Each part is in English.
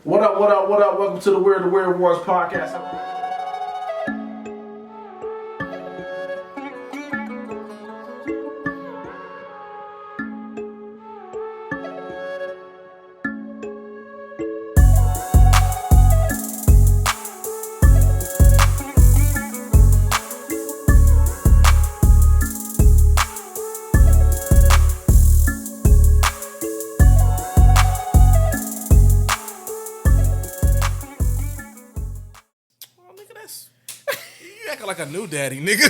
What up, what up, what up? Welcome to the Weird Wars podcast. Like a new daddy, nigga.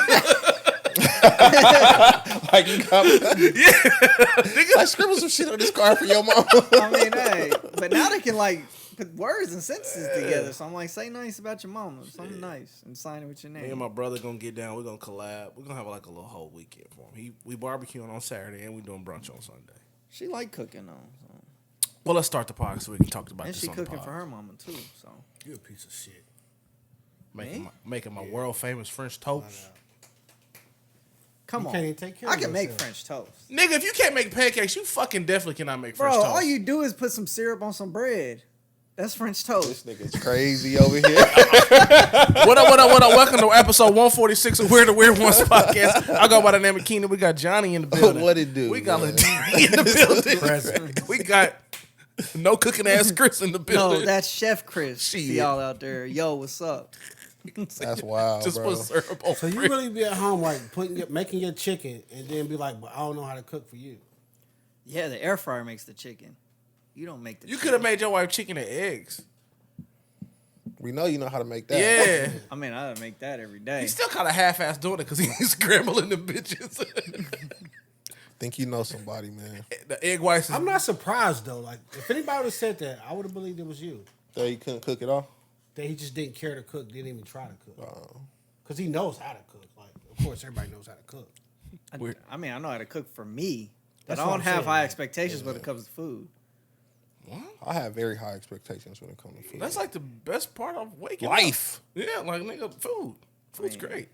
Like you got nigga. like scribble some shit on this card for your mom. I mean, hey, but now they can like put words and sentences together. So I'm like, say nice about your mama, something nice, and sign it with your name. Me and my brother gonna get down. We're gonna collab. We're gonna have like a little whole weekend for him. We barbecuing on Saturday and we doing brunch on Sunday. She like cooking though. So. Well, let's start the podcast so we can talk about And this. she on the cooking pod. for her mama too. So You a piece of shit. Making my world famous French toast. come You on, can't even take care I of can make yourself. French toast, Nigga, if you can't make pancakes, you fucking definitely cannot make bro. French toast. All you do is put some syrup on some bread. That's French This toast. nigga's crazy over here. What up, what up, what up? Welcome to episode 146 of Weird Ones podcast. I go by the name of Keenan. We got Johnny in the building. What it do? We got man? Ladini in the building. We got no cooking ass Chris in the building. No, that's Chef Chris. Shit. See y'all out there. Yo, what's up? That's wild, Just bro. put syrup on So you really be at home like making your chicken and then be like, but I don't know how to cook for you. Yeah, the air fryer makes the chicken. You don't make the. You chicken. could have made your wife chicken and eggs. We know you know how to make that. Yeah. I mean, I make that every day. He's still kind of half-ass doing it because he's scrambling the bitches. Think you know somebody, man. The egg whites is... I'm not surprised though. Like if anybody would have said that, I would have believed it was you. That you couldn't cook it all? That he just didn't care to cook, didn't even try to cook. Because he knows how to cook. Like, of course, everybody knows how to cook. I mean, I know how to cook for me, but That's I what don't I'm have saying, high man. expectations when it comes to food. I have very high expectations when it comes to food. That's like the best part of waking life. up. Yeah, like, nigga, food. Food's Man. great.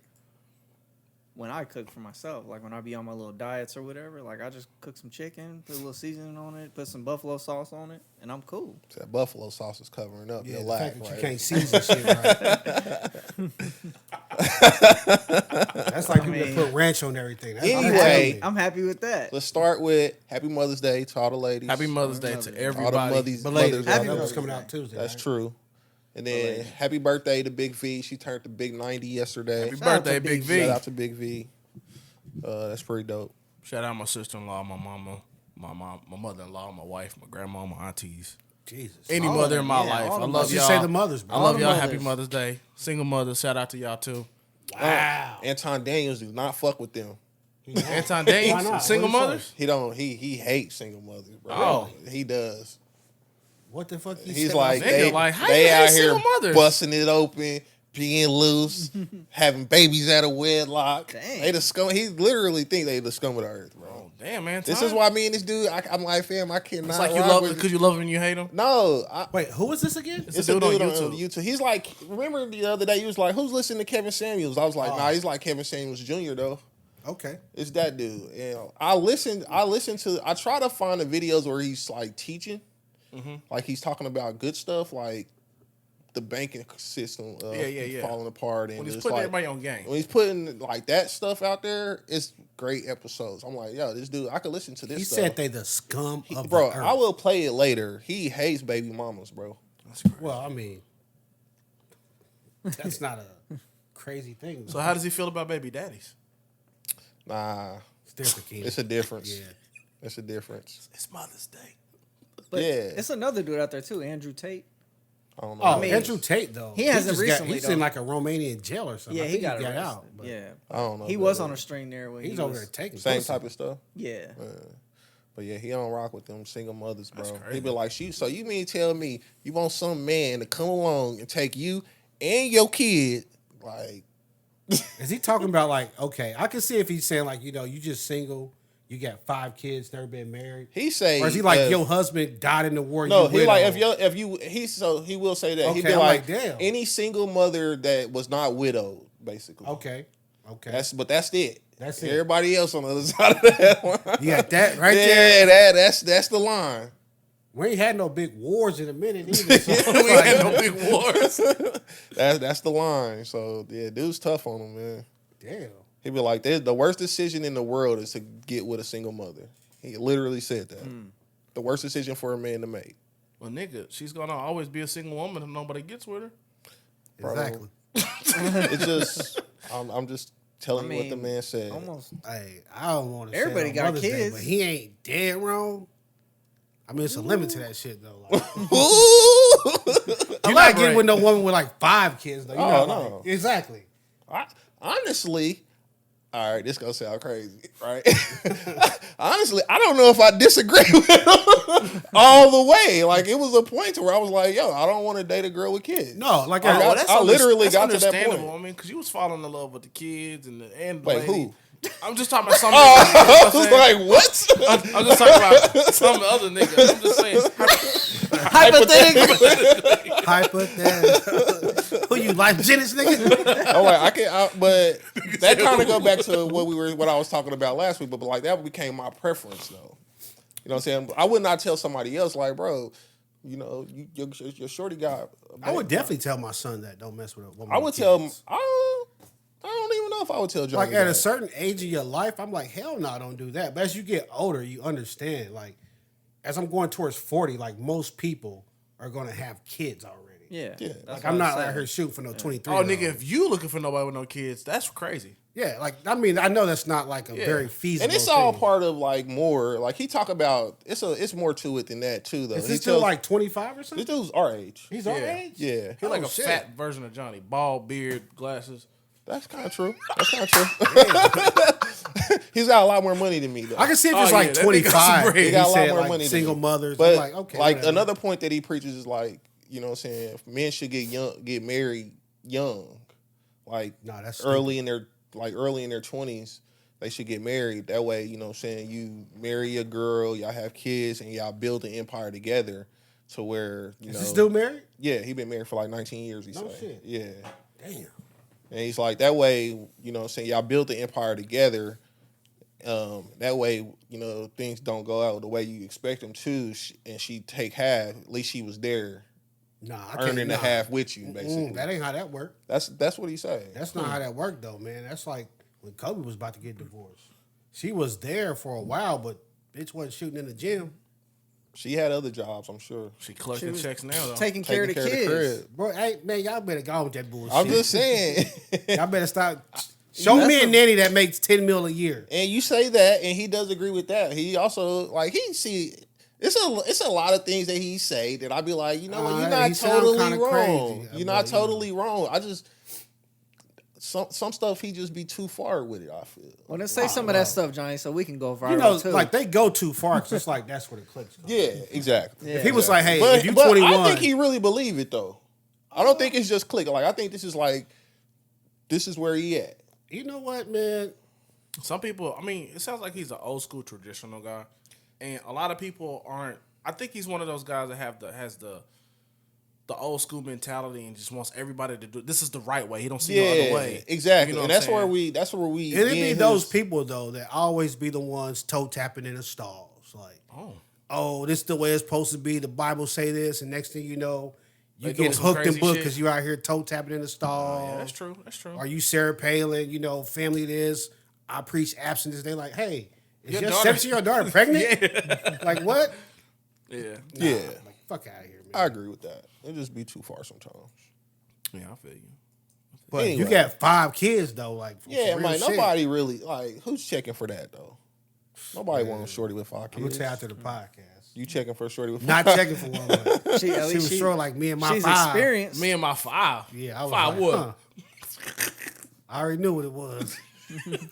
When I cook for myself, like when I be on my little diets or whatever, like I just cook some chicken, put a little seasoning on it, put some buffalo sauce on it, and I'm cool. That buffalo sauce is covering up Yeah, your the lack, fact that right? you can't season shit right. That's like people that put ranch on everything. That's Anyway. I'm happy with that. Let's start with Happy Mother's Day to all the ladies. Happy Mother's Day Mother's to Day. all the everybody. mothers. Belated. mothers Happy out That there. was Mother's coming Day. out Tuesday. That's right? true. And then happy birthday to Big V. She turned the big 90 yesterday. Happy Shout out birthday, to Big Big V. Shout out to Big V. That's pretty dope. Shout out my sister-in-law, my mama, my mom, my mother-in-law, my wife, my grandma, my aunties. Jesus. Any All mother of in my them, yeah, life. all I the love mothers. y'all. Just say the mothers, bro. I love the y'all. mothers. Happy Mother's Day. Single mothers. Shout out to y'all, too. Wow. Anton Daniels do not fuck with them. Anton Why Daniels, not? single What mothers? He don't. He hates single mothers, bro. Oh. He does. What the fuck you He's said like Nigga, they, like, how they you hate out here single mothers? busting it open, being loose, having babies out of wedlock. Dang. They the scum. He literally think they the scum of the earth, bro. Oh, damn, man. This is why me and this dude. I'm like, fam, I cannot. It's like you rock love with because you love him and you hate him. No, Wait, who is this again? it's a a dude dude on on YouTube. He's like, remember the other day? He was like, "Who's listening to Kevin Samuels?" I was like, "Nah, he's like Kevin Samuels Jr. though." Okay. It's that dude. And I try to find the videos where he's like teaching, like he's talking about good stuff, like the banking system falling apart, and When he's it's putting like, everybody on game. when he's putting like that stuff out there, it's great episodes. I'm like, yo, this dude, I could listen to this. He stuff. said they the scum of Bro, the earth. I will play it later. He hates baby mamas, bro. That's crazy. Well, I mean, that's not a crazy thing. So how does he feel about baby daddies? Nah, It's different, Keenan. it's a difference. Yeah. It's a difference. It's Mother's Day. But Yeah. it's another dude out there too, Andrew Tate. I don't know. Oh, mean, Andrew Tate though. he hasn't just recently, he's though. in like a Romanian jail or something. Yeah, I he think got he arrested. out. But Yeah, I don't know. he bro. was on a string there when he's he over was, there taking Same pussy. type of stuff. Yeah, But yeah, he don't rock with them single mothers, bro. That's crazy. He be like, so you mean tell me you want some man to come along and take you and your kid, like, Is he talking about like, okay, I can see if he's saying like, you know, you just single, you got 5 kids, never been married. he say, Or is he like, your husband died in the war? no, you he like widowed? he will say that. He'd Okay, be I'm like, like, damn. any single mother that was not widowed, basically. Okay. That's it. That's it. Everybody else on the other side of that line. You got that right yeah, there. that's the line. We ain't had no big wars in a minute either. So We ain't had no big wars. That's the line. So yeah, dude's tough on him, man. Damn. He'd be like, the worst decision in the world is to get with a single mother. He literally said that. The worst decision for a man to make. Well, nigga, she's gonna always be a single woman if nobody gets with her. Bro. Exactly. It's just, I'm just telling you what the man said. Almost. Hey, I don't want to. Everybody got Mother's Day, kids. but he ain't dead wrong. I mean, it's a limit to that shit though. Like, you're not getting with no woman with like 5 kids though. You know, no. like, exactly. Honestly, all right, this gonna sound crazy, right? Honestly, I don't know if I disagree with him all the way. Like, it was a point to where I was like, yo, I don't want to date a girl with kids. No, like I literally got to that point. Understandable. I mean, because you was falling in love with the kids and the Wait, lady. who? I'm just talking about some. I was like, what? I'm just talking about some other niggas. I'm just saying. Hypothetical. Who you like, Genesis nigga? I'm like, but that kind of go back to what I was talking about last week. But like that became my preference, though. You know what I'm saying? I would not tell somebody else, like, bro, you know, your shorty got. I would definitely tell my son that don't mess with a woman. I would tell him. I don't even know if I would tell Johnny. Like at that. a certain age of your life, I'm like, hell no, don't do that. But as you get older, you understand. Like, as I'm going towards 40, like most people are gonna have kids already. Yeah. Like I'm not out here shooting for no 23. Oh, nigga, if you looking for nobody with no kids, that's crazy. Yeah, like I mean, I know that's not like a very feasible. And it's all part of like more. Like he talk about it's more to it than that too, though. Is this still like 25 or something? This dude's our age. He's our age. Yeah, He's like a fat version of Johnny. Bald, beard, glasses. That's kind of true. He's got a lot more money than me, though. I can see if it's like 25. He got a lot more like money. Single than me. mothers. But I'm like, okay. like whatever. another point that he preaches is like, you know what I'm saying, men should get married young. Like that's early in their 20s, they should get married. That way, you know what I'm saying, you marry a girl, y'all have kids, and y'all build an empire together to where, you know. Is he still married? Yeah, he been married for like 19 years, he said. Shit. Yeah. Damn. And he's like, that way, you know what I'm saying, y'all build the empire together. That way, you know, things don't go out the way you expect them to, and she take half. At least she was there, earning the half with you, basically. That ain't how that worked. That's what he's saying. That's not how that worked, though, man. That's like when Kobe was about to get divorced. She was there for a while, but bitch wasn't shooting in the gym. She had other jobs, I'm sure. She collecting checks now, though. Taking care of the kids. Bro, hey, man, y'all better go on with that bullshit. I'm just saying. Y'all better stop. Show me a nanny that makes $10 million a year. And you say that, and he does agree with that. He also, like, it's a lot of things that he say that I'd be like, you know what, you're not totally wrong. Crazy. You're not totally wrong. I just, some stuff he just be too far with it, I feel. Well, then say some of that stuff, Johnny, so we can go viral, You know, too. like, they go too far because it's like, that's where the clicks come. Yeah, exactly. If he was like, hey, But if you 21. I think he really believe it, though. I don't think it's just click. Like, I think this is where he at. You know what, man? Some people, I mean, it sounds like he's an old school traditional guy, and a lot of people aren't. I think he's one of those guys that has the old school mentality and just wants everybody to do. This is the right way. He don't see no other way. Exactly. You know And what that's I'm where saying? we. It'd be those people though that always be the ones toe tapping in the stalls. Like, oh, this is the way it's supposed to be. The Bible say this, and next thing you know, you get hooked and booked because you out here toe tapping in the stall. Yeah, that's true. That's true. Are you Sarah Palin? You know, family this. I preach abstinence. They like, hey, is your daughter- 17-year-old daughter pregnant? Like what? Yeah. Like, fuck out of here, man. I agree with that. It just be too far sometimes. Yeah, I feel you. But anyway. you got 5 kids though. Like, Yeah, for real man. shit. Nobody really who's checking for that though. Nobody wants shorty with 5 kids. I'm gonna tell you after the podcast. You checking for a shorty with 5? Not checking for one. But She was sure like me and my she's 5. experienced. Me and my 5. Yeah, I was 5 like, what? huh. I already knew what it was.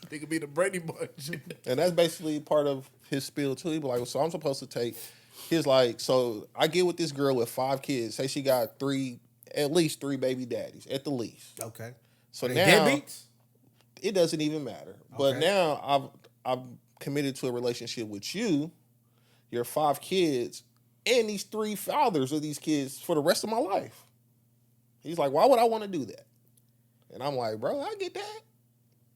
They could be the Brady Bunch. And that's basically part of his spiel too. He be like, so I'm supposed to take his so I get with this girl with 5 kids. Say she got at least 3 baby daddies at the least. Okay. So Are they now deadbeats? it doesn't even matter. But Okay. now I've committed to a relationship with you, your 5 kids, and these 3 fathers of these kids for the rest of my life. He's like, why would I want to do that? And I'm like, bro, I get that.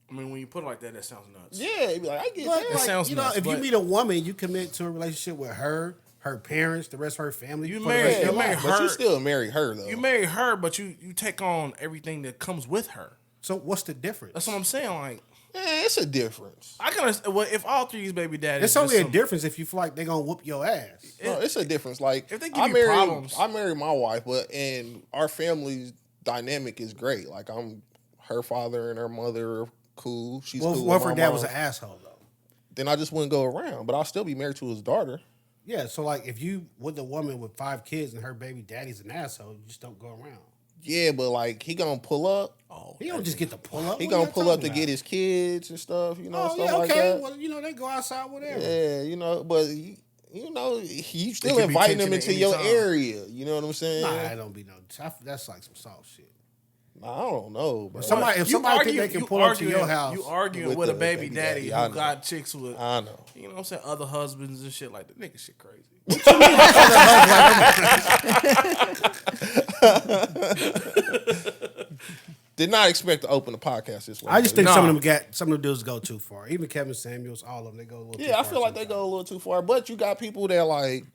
I mean, when you put it like that, that sounds nuts. Yeah, he'd be like, I get But that. like, sounds you know, nuts, if you but- meet a woman, you commit to a relationship with her her parents, the rest of her family. You for the rest of your life. But you still marry her though. You marry her, but you take on everything that comes with her. So what's the difference? That's what I'm saying. Like, it's a difference. I can understand. Well, if all three of these baby daddies, it's only a difference if you feel like they're gonna whoop your ass. No, it's a difference. Like, if they give you problems, I married my wife, and our family's dynamic is great. Like, her father and her mother are cool. She's cool. What if her dad was an asshole though? Then I just wouldn't go around, but I'll still be married to his daughter. Yeah, so like if you with a woman with 5 kids and her baby daddy's an asshole, you just don't go around. Yeah, but like he gonna pull up. Oh, he don't just get to pull up. He gonna pull up to get his kids and stuff. You know, stuff like that. Well, they go outside, whatever. Yeah, but you still inviting them into your area. You know what I'm saying? Nah, that don't be no. That's like some soft shit. I don't know, bro. If somebody think they can pull up to your house, you arguing with a baby daddy who got chicks with, I know. You know what I'm saying, other husbands and shit like that. Nigga shit crazy. Did not expect to open the podcast this way. I just think some of them dudes go too far. Even Kevin Samuels, all of them, they go a little too far. Yeah, I feel like they go a little too far. But you got people that like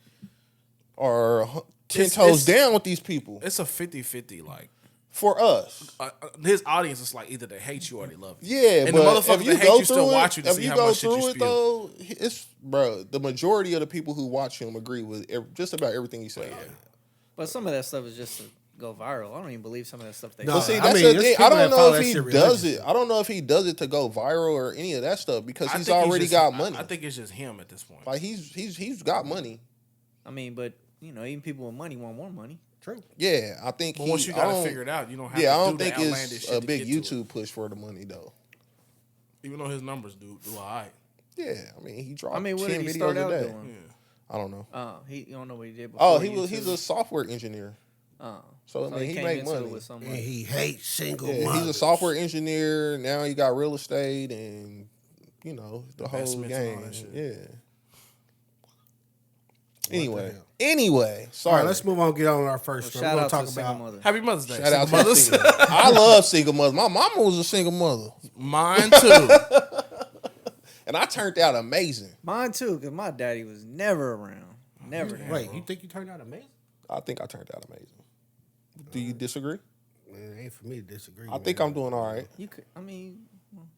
are 10 toes down with these people. It's a 50-50, like. For us. His audience is like either they hate you or they love you. Yeah, and but the motherfuckers if you that hate go you still watch you to see how much shit you spew. If you go through it, though, it's, bro, the majority of the people who watch him agree with just about everything he says. Yeah. But some of that stuff is just to go viral. I don't even believe some of that stuff they say. No, see, that's the thing. I don't know if he does it. I don't know if he does it to go viral or any of that stuff because he's already got money. I think it's just him at this point. Like he's got money. I mean, but even people with money want more money. True. Yeah, I think. But once you got to figure it out, you don't have. Yeah, to I don't do think it's a big YouTube push for the money though. Even though his numbers do alright. Yeah, I mean he dropped. I mean, what 10 did he videos start a out day. doing? Yeah. I don't know. You don't know what he did before. He's a software engineer. So I mean, he make money. And he hates single mothers. He's a software engineer. Now he got real estate and the whole game. Yeah. Anyway, sorry. All right, let's move on. Get on our first. Shout We're out talk to about mother. Happy Mother's Day. Shout out to mothers. I love single mothers. My mama was a single mother. Mine too. And I turned out amazing. Mine too, because my daddy was never around. Never. Wait, you think you turned out amazing? I think I turned out amazing. Do you disagree? Man, it ain't for me to disagree. I think I'm doing all right. You could. I mean,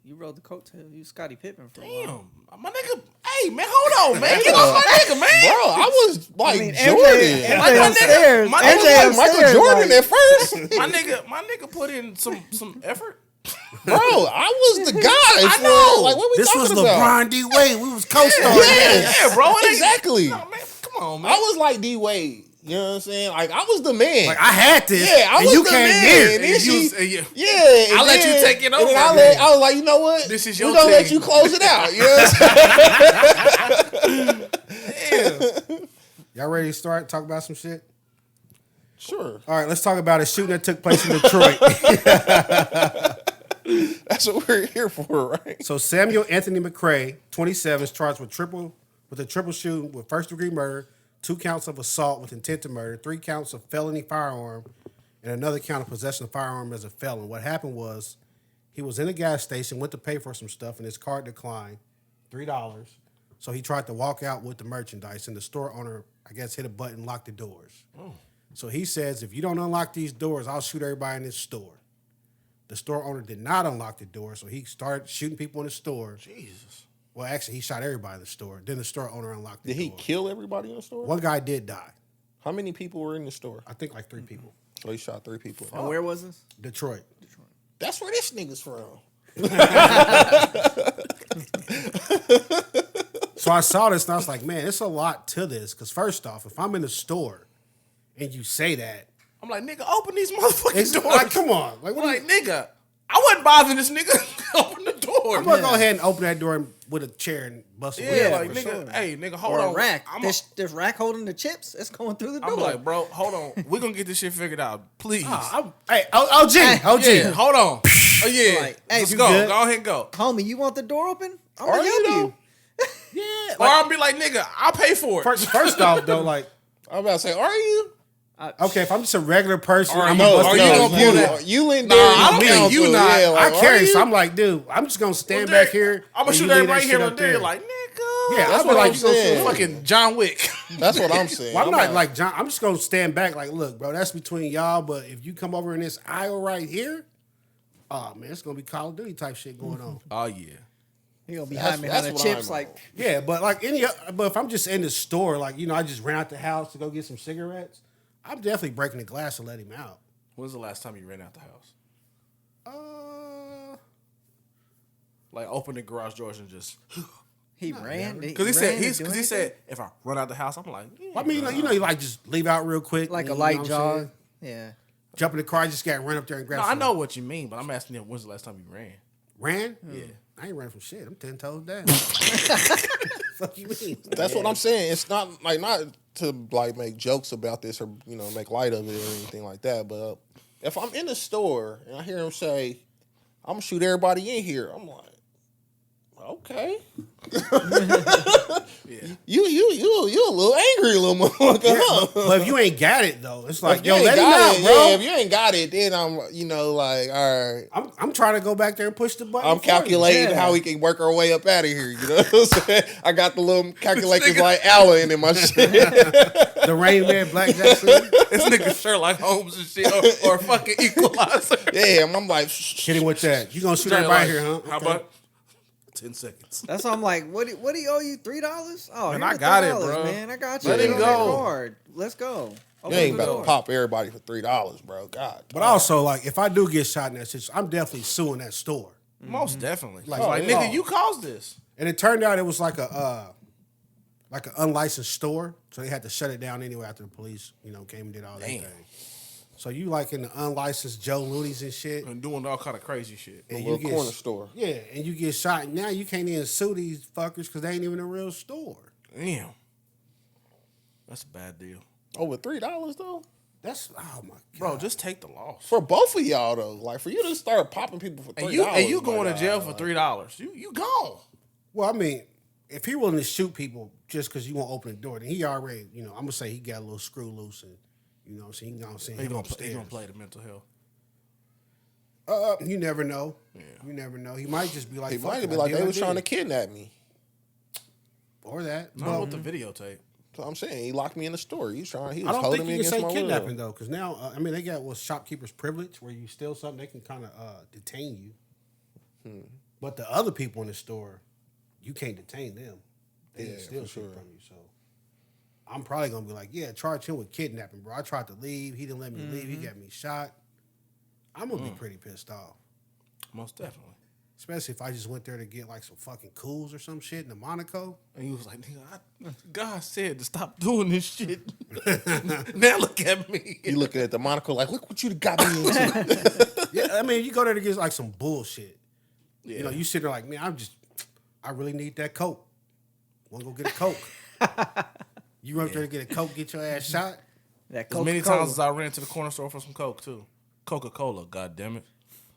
you rode the coattail. You Scottie Pippen for a Damn, while. my nigga. Hey man, hold on, man. Get off my nigga, man. Bro, I was like MJ Jordan. MJ upstairs. my I nigga, was like Michael Jordan at first. my nigga put in some effort. Bro, I was the guy. I know. Like, what we This was talking about? LeBron D. Wade. We was co-stars. Yeah, bro. Exactly. No, man, come on, man. I was like D Wade. You know what I'm saying? Like I was the man. Like I had this. Yeah, I and was you the came man. here. And then I'll let you take it over. And then I was like, you know what? This is your We're gonna let team. you close it out. You know what I'm saying? Damn. Y'all ready to start? Talk about some shit? Sure. All right, let's talk about a shooting that took place in Detroit. That's what we're here for, right? So Samuel Anthony McCray, 27, is charged with a triple shooting with first-degree murder, 2 counts of assault with intent to murder, 3 counts of felony firearm, and another count of possession of firearm as a felon. What happened was he was in a gas station, went to pay for some stuff, and his card declined, $3. So he tried to walk out with the merchandise, and the store owner, I guess, hit a button, locked the doors. Oh. So he says, if you don't unlock these doors, I'll shoot everybody in this store. The store owner did not unlock the door, so he started shooting people in the store. Jesus. Well, actually, he shot everybody in the store. Then the store owner unlocked the door. Did he kill everybody in the store? One guy did die. How many people were in the store? I think like 3 people. So he shot 3 people. And where was this? Detroit. That's where this nigga's from. So I saw this and I was like, man, it's a lot to this. Because first off, if I'm in the store and you say that, I'm like, nigga, open these motherfucking doors. Like, come on. Like, nigga, I wasn't bothering this nigga. Open the door. I'm going to go ahead and open that door with a chair and bust it. Yeah, like, nigga, sure. Hey, nigga, hold on. Or a rack. This rack holding the chips, it's going through the door. I'm like, bro, hold on. We're going to get this shit figured out. Please. Hey, OG. Yeah, hold on. Oh, yeah. Like, hey, let's go. Good? Go ahead and go. Homie, you want the door open? I'm going to help you. Yeah. Or I'll be like, nigga, I'll pay for it. First off, though, like, I'm about to say, are you? Okay, if I'm just a regular person, Are I'm you gonna pull that? You in Nah, there? I don't think you not. Yeah, like, I carry, are so you? I'm like, dude, I'm just gonna stand Well, back here. I'm gonna shoot everybody here and there. Like, nigga. Yeah, That's I'd be what like, I'm you gonna saying. Fucking John Wick. That's what I'm saying. Well, I'm not like John. I'm just gonna stand back. Like, look, bro, that's between y'all. But if you come over in this aisle right here, oh man, it's gonna be Call of Duty type shit going on. Oh yeah. He gonna be That's hiding behind the what chips I'm like. on. Yeah, but like but if I'm just in the store, like I just ran out the house to go get some cigarettes, I'm definitely breaking the glass and let him out. When's the last time you ran out the house? Like open the garage doors and just. He ran Because he said if I run out the house, I'm like. Yeah, I mean, you like just leave out real quick, like a and, light what I'm jog. saying? Yeah. Jump in the car, just got run up there and grab. No, I some. know what you mean, but I'm asking you, when's the last time you ran? Ran? Yeah. I ain't running from shit. I'm 10 toes down. Fuck you mean? That's what I'm saying. It's not to like make jokes about this or make light of it or anything like that. But if I'm in the store and I hear him say, "I'm gonna shoot everybody in here," I'm like, okay. Yeah. You a little angry, little motherfucker. Yeah, Huh? but if you ain't got it though, it's like, If yo, you ain't let him got out, it, bro. yeah, if you ain't got it, then I'm like, all right. I'm trying to go back there and push the button. I'm for you. calculating Yeah. how we can work our way up out of here. You know what I'm saying? I got the little calculators like Allen in my shit. The Rain Man, Black Jackson. This nigga Sherlock Holmes and shit, or fucking Equalizer. Yeah, I'm like, Hit him with that. You gonna shoot Jay, everybody like, here, huh? How Okay. about 10 seconds? That's why I'm like, what do he owe you? $3? Oh, Man, here's I the got it, $3, bro. man. I got you. Let him Get on that go. card. Let's go. you Open ain't the about door. to pop everybody for $3, bro. God. But also, like, if I do get shot in that situation, I'm definitely suing that store. Most definitely. Like, Like, yeah. nigga, you caused this. And it turned out it was like an unlicensed store, so they had to shut it down anyway after the police, came and did all that Damn. thing. So you like in the unlicensed Joe Loonies and shit, And doing all kind of crazy shit. A and little you get corner store. Yeah, and you get shot. And now you can't even sue these fuckers because they ain't even a real store. Damn. That's a bad deal. Over $3 though? That's oh my god, Bro, just take the loss. For both of y'all though. Like for you to start popping people for $3. And you my going to God, jail for like, $3. You gone. Well, I mean, if he willing to shoot people just because you won't open the door, then he already, I'm gonna say he got a little screw loose, and what I'm saying, he gonna send He him gonna upstairs. play the mental health. You never know. Yeah. You never know. He might just be like, He fuck might it, be I like did they what was I trying to did. kidnap me. Or that. Not But with the videotape. So I'm saying he locked me in the store. He was I holding don't think me you can against say my kidnapping will. though, because now they got what's shopkeeper's privilege, where you steal something, they can kind of detain you. But the other people in the store, you can't detain them. They can steal for shit sure. from you. So I'm probably gonna be like, yeah, charge him with kidnapping, bro. I tried to leave, he didn't let me leave. He got me shot. I'm gonna be pretty pissed off, Most definitely. especially if I just went there to get like some fucking cools or some shit in the Monaco. And he was like, nigga, God said to stop doing this shit. Now look at me. You looking at the Monaco like, look what you got me into. Yeah, I mean, you go there to get like some bullshit. Yeah. You sit there like, man, I really need that Coke. Want to go get a Coke? You run up there to get a Coke, get your ass shot. That As many Coca-Cola. times as I ran to the corner store for some Coke, too. Coca-Cola, God damn it.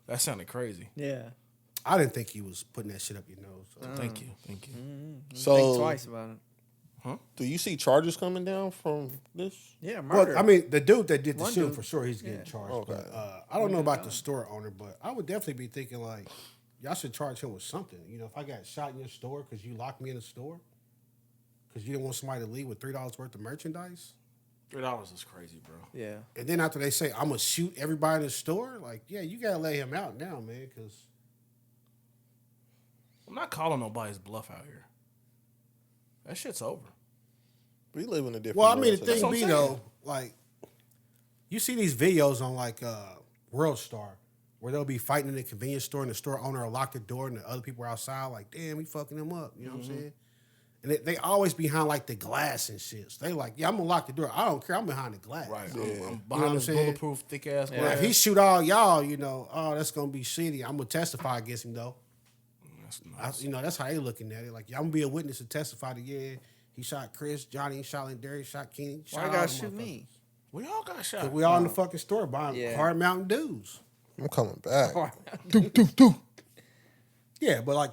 That sounded crazy. Yeah. I didn't think he was putting that shit up your nose. So. Thank you. Think So twice about it. do you see charges coming down from this? Yeah, murder. Well, I mean, the dude that did the One shooting dude. for sure, he's getting charged. Okay. But I don't know about the store owner, but I would definitely be thinking like, y'all should charge him with something. If I got shot in your store because you locked me in the store, because you didn't want somebody to leave with $3 worth of merchandise. $3 is crazy, bro. yeah. And then after they say, I'm going to shoot everybody in the store, like, yeah, you got to lay him out now, man, because... I'm not calling nobody's bluff out here. That shit's over. We live in a different Well, I mean, world the today. thing what I'm be, saying. though, like, you see these videos on, like, World Star, where they'll be fighting in the convenience store, and the store owner will lock the door, and the other people are outside, like, damn, we fucking them up. You know what I'm saying? And they always behind, like, the glass and shit. So they like, yeah, I'm going to lock the door. I don't care. I'm behind the glass. Right. Yeah. I'm You know what behind I'm this saying? bulletproof, thick-ass Now, glass. if he shoot all y'all, oh, that's going to be shitty. I'm going to testify against him, though. That's nice. That's how they looking at it. Like, yeah, I'm going to be a witness to testify to, yeah, he shot Chris, Johnny, shot Derek, shot Kenny. Why shot you all gotta them shoot motherfuckers. me? We all got shot. We all in the fucking store buying Yeah. hard Mountain Dews. I'm coming back. Oh, Yeah, but like,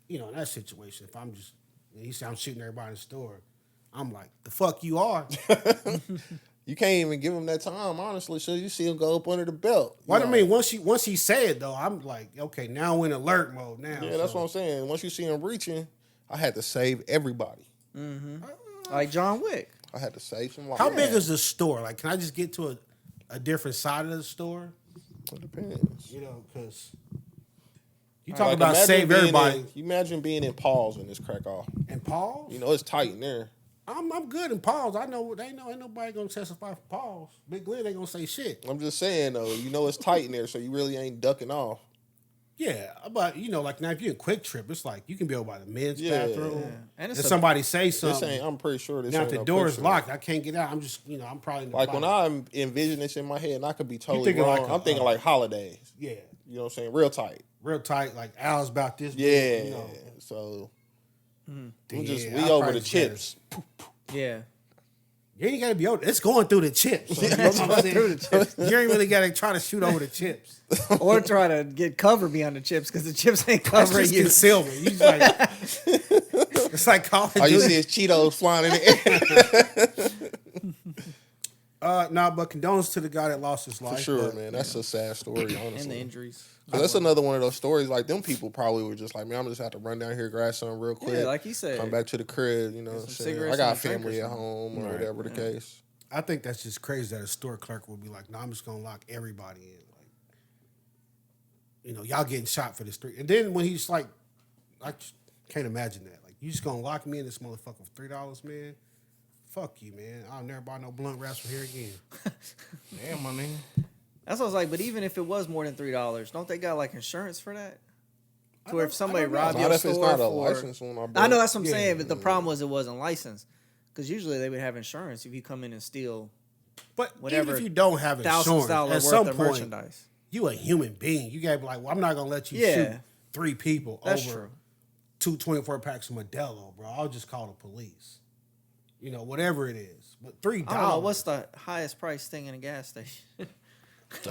in that situation, if I'm just, he said I'm shooting everybody in the store, I'm like, the fuck you are. You can't even give him that time, honestly. So you see him go up under the belt. What I mean, once he said it though, I'm like, okay, now we're in alert mode now. Yeah, that's what I'm saying. Once you see him reaching, I had to save everybody. Mm-hmm. Like John Wick. I had to save some lives. How big is the store? Like, can I just get to a different side of the store? It depends. You know, because you talk about save everybody. You imagine being in Paul's when this crack off. In Paul's? You know, it's tight in there. I'm good in Paul's. I know ain't nobody gonna testify for Paul's. Big Glenn ain't gonna say shit. I'm just saying though, you know it's tight in there, so you really ain't ducking off. Yeah, but you know, like now if you're in Quick Trip, it's like you can be over by the men's bathroom. Yeah. And somebody say something. I'm pretty sure this now ain't if the no door Quick is Trip. locked, I can't get out. I'm just, I'm probably in the like bottom. when I envision this in my head, and I could be totally thinking wrong. like I'm thinking like holidays. Yeah. You know what I'm saying? Real tight. Real tight, like Al's about this. Yeah. You know. So Yeah, we over the chips. Yeah. You ain't gotta be over. It's going through the chips. So, you know what I'm saying? You ain't really gotta try to shoot over the chips. Or try to get cover behind the chips because the chips ain't That's covering just you. concealment. You just like, it's like Call of All you Duty. see is Cheetos flying in the air. Nah, but condolences to the guy that lost his life. For sure, but, man. That's a sad story, honestly. And the injuries. 'Cause that's another one of those stories. Like them people probably were just like, man, I'm just have to run down here, grab something real quick. Yeah, like you said. Come back to the crib. You know, what I'm saying? cigarettes I got and a drink or family at something. home or whatever the case. I think that's just crazy that a store clerk would be like, "No, I'm just gonna lock everybody in." Like, y'all getting shot for this street. And then when he's like, I just can't imagine that. Like, you just gonna lock me in this motherfucker for $3, man? Fuck you, man. I'll never buy no blunt wraps from here again. Damn, my nigga. That's what I was like. But even if it was more than $3, don't they got like insurance for that? To where if somebody robbed your Not if store it's not a for... license one. I know that's what I'm Yeah. saying, but the problem was it wasn't licensed. Because usually they would have insurance if you come in and steal But whatever even if you don't have insurance, $1,000 at worth some of point, merchandise. you a human being. You gotta be like, well, I'm not gonna let you Yeah. shoot 3 people That's over true. 2 24 packs of Modelo, bro. I'll just call the police. Whatever it is. But $3. I don't know. What's the highest price thing in a gas station?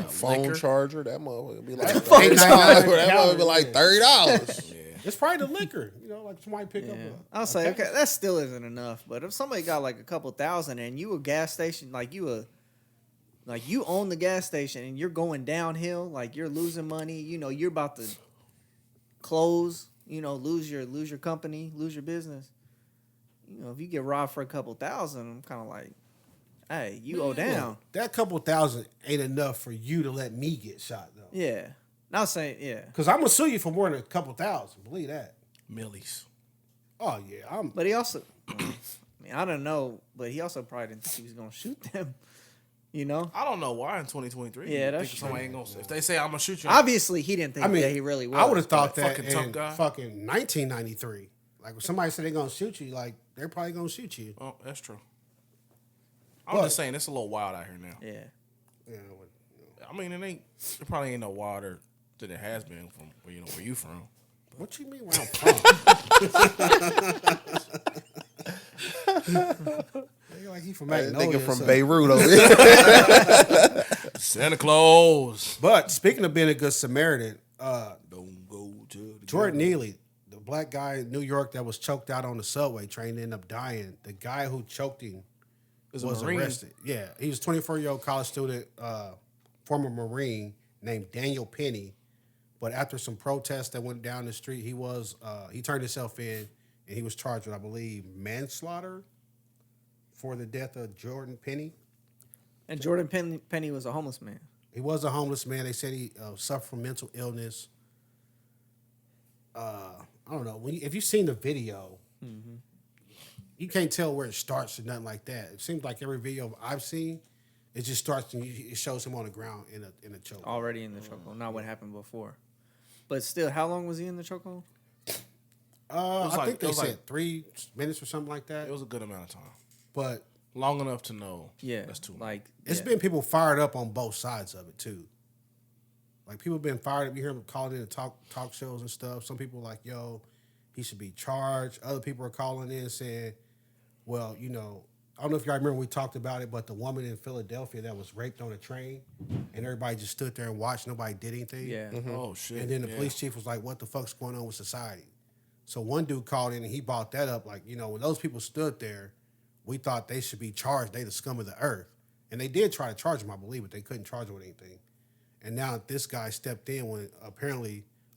Phone liquor? charger, that motherfucker would be like $8.99 that per motherfucker would be gallon, like yeah. $30. It's probably the liquor. Like somebody pick up. I'll say, okay, that still isn't enough. But if somebody got like a couple thousand and you a gas station, like you own the gas station and you're going downhill, like you're losing money, you're about to close, lose your company, lose your business. If you get robbed for a couple thousand, I'm kind of like, hey, you owe down. That couple thousand ain't enough for you to let me get shot, though. Yeah. Not saying, yeah. Because I'm going to sue you for more than a couple thousand. Believe that. Millies. Oh, yeah. But he also, I don't know, but he also probably didn't think he was going to shoot them, I don't know why in 2023. Yeah, you that's think somebody ain't gonna. If they say I'm gonna shoot you, Obviously, he didn't think that he really was. I would have thought like, that fucking in tough guy. fucking 1993. Like, when somebody said they're going to shoot you, like, they're probably going to shoot you. oh, that's true. I'm But- just saying it's a little wild out here now. Yeah. I mean, it probably ain't no wilder than it has been from where you from. What you mean where I'm from? Like he from Magnolia. Nigga from so. Beirut over there. Santa Claus. But speaking of being a good Samaritan, Don't go to the Jordan Nealy, the black guy in New York that was choked out on the subway train, ended up dying. The guy who choked him Is a was Marine. arrested. Yeah, he was a 24-year-old college student, former Marine named Daniel Penny. But after some protests that went down the street, he turned himself in and he was charged with, I believe, manslaughter for the death of Jordan Penny. And Jordan Penny was a homeless man. He was a homeless man. They said he suffered from mental illness. I don't know. If you've seen the video, you can't tell where it starts or nothing like that. It seems like every video I've seen, it just starts and it shows him on the ground in a choke. Already in the chokehold, not what happened before. But still, how long was he in the chokehold? I think they said 3 minutes or something like that. It was a good amount of time. But Long enough to know. Yeah, That's too much. like it's yeah. been people fired up on both sides of it too. Like people have been fired up. You hear them calling in talk shows and stuff. Some people are like, yo, he should be charged. Other people are calling in saying, well, I don't know if y'all remember we talked about it, but the woman in Philadelphia that was raped on a train and everybody just stood there and watched. Nobody did anything. Yeah. Oh shit. And then the police chief was like, what the fuck's going on with society? So one dude called in and he brought that up. Like, when those people stood there, we thought they should be charged. They the scum of the earth. And they did try to charge him, I believe, but they couldn't charge him with anything. And now this guy stepped in when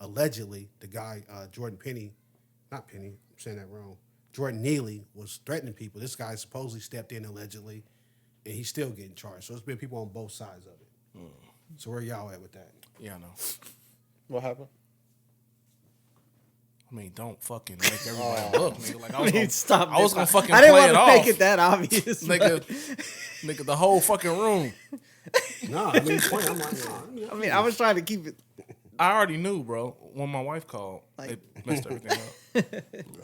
allegedly, the guy, Jordan Penny, not Penny, I'm saying that wrong. Jordan Nealy was threatening people. This guy supposedly stepped in allegedly, and he's still getting charged. So it's been people on both sides of it. So where y'all at with that? Yeah, I know. What happened? I mean, don't fucking make everybody look, nigga. Like I was gonna fucking I didn't play want it to off. make it that obvious. Nigga, the whole fucking room. No, I mean, I'm like, I mean, I was trying to keep it. I already knew, bro. When my wife called, it messed everything up.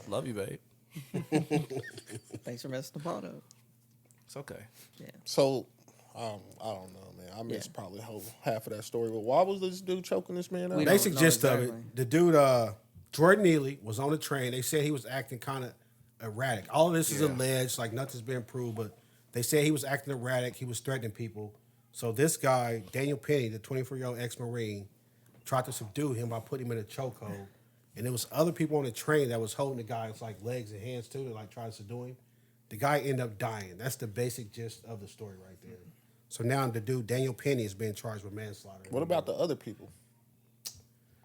Love you, babe. Thanks for messing the pot up. It's okay. Yeah. So, I don't know, man. I missed probably the whole half of that story. But why was this dude choking this man out? basic know gist of exactly. it, the dude, Jordan Nealy, was on the train. They said he was acting kind of erratic. All of this is alleged, like nothing's been proved, but they said he was acting erratic. He was threatening people. So this guy, Daniel Penny, the 24-year-old ex-Marine, tried to subdue him by putting him in a chokehold. And there was other people on the train that was holding the guy's like legs and hands too, to like try to subdue him. The guy ended up dying. That's the basic gist of the story right there. So now the dude, Daniel Penny, is being charged with manslaughter. What about the other people?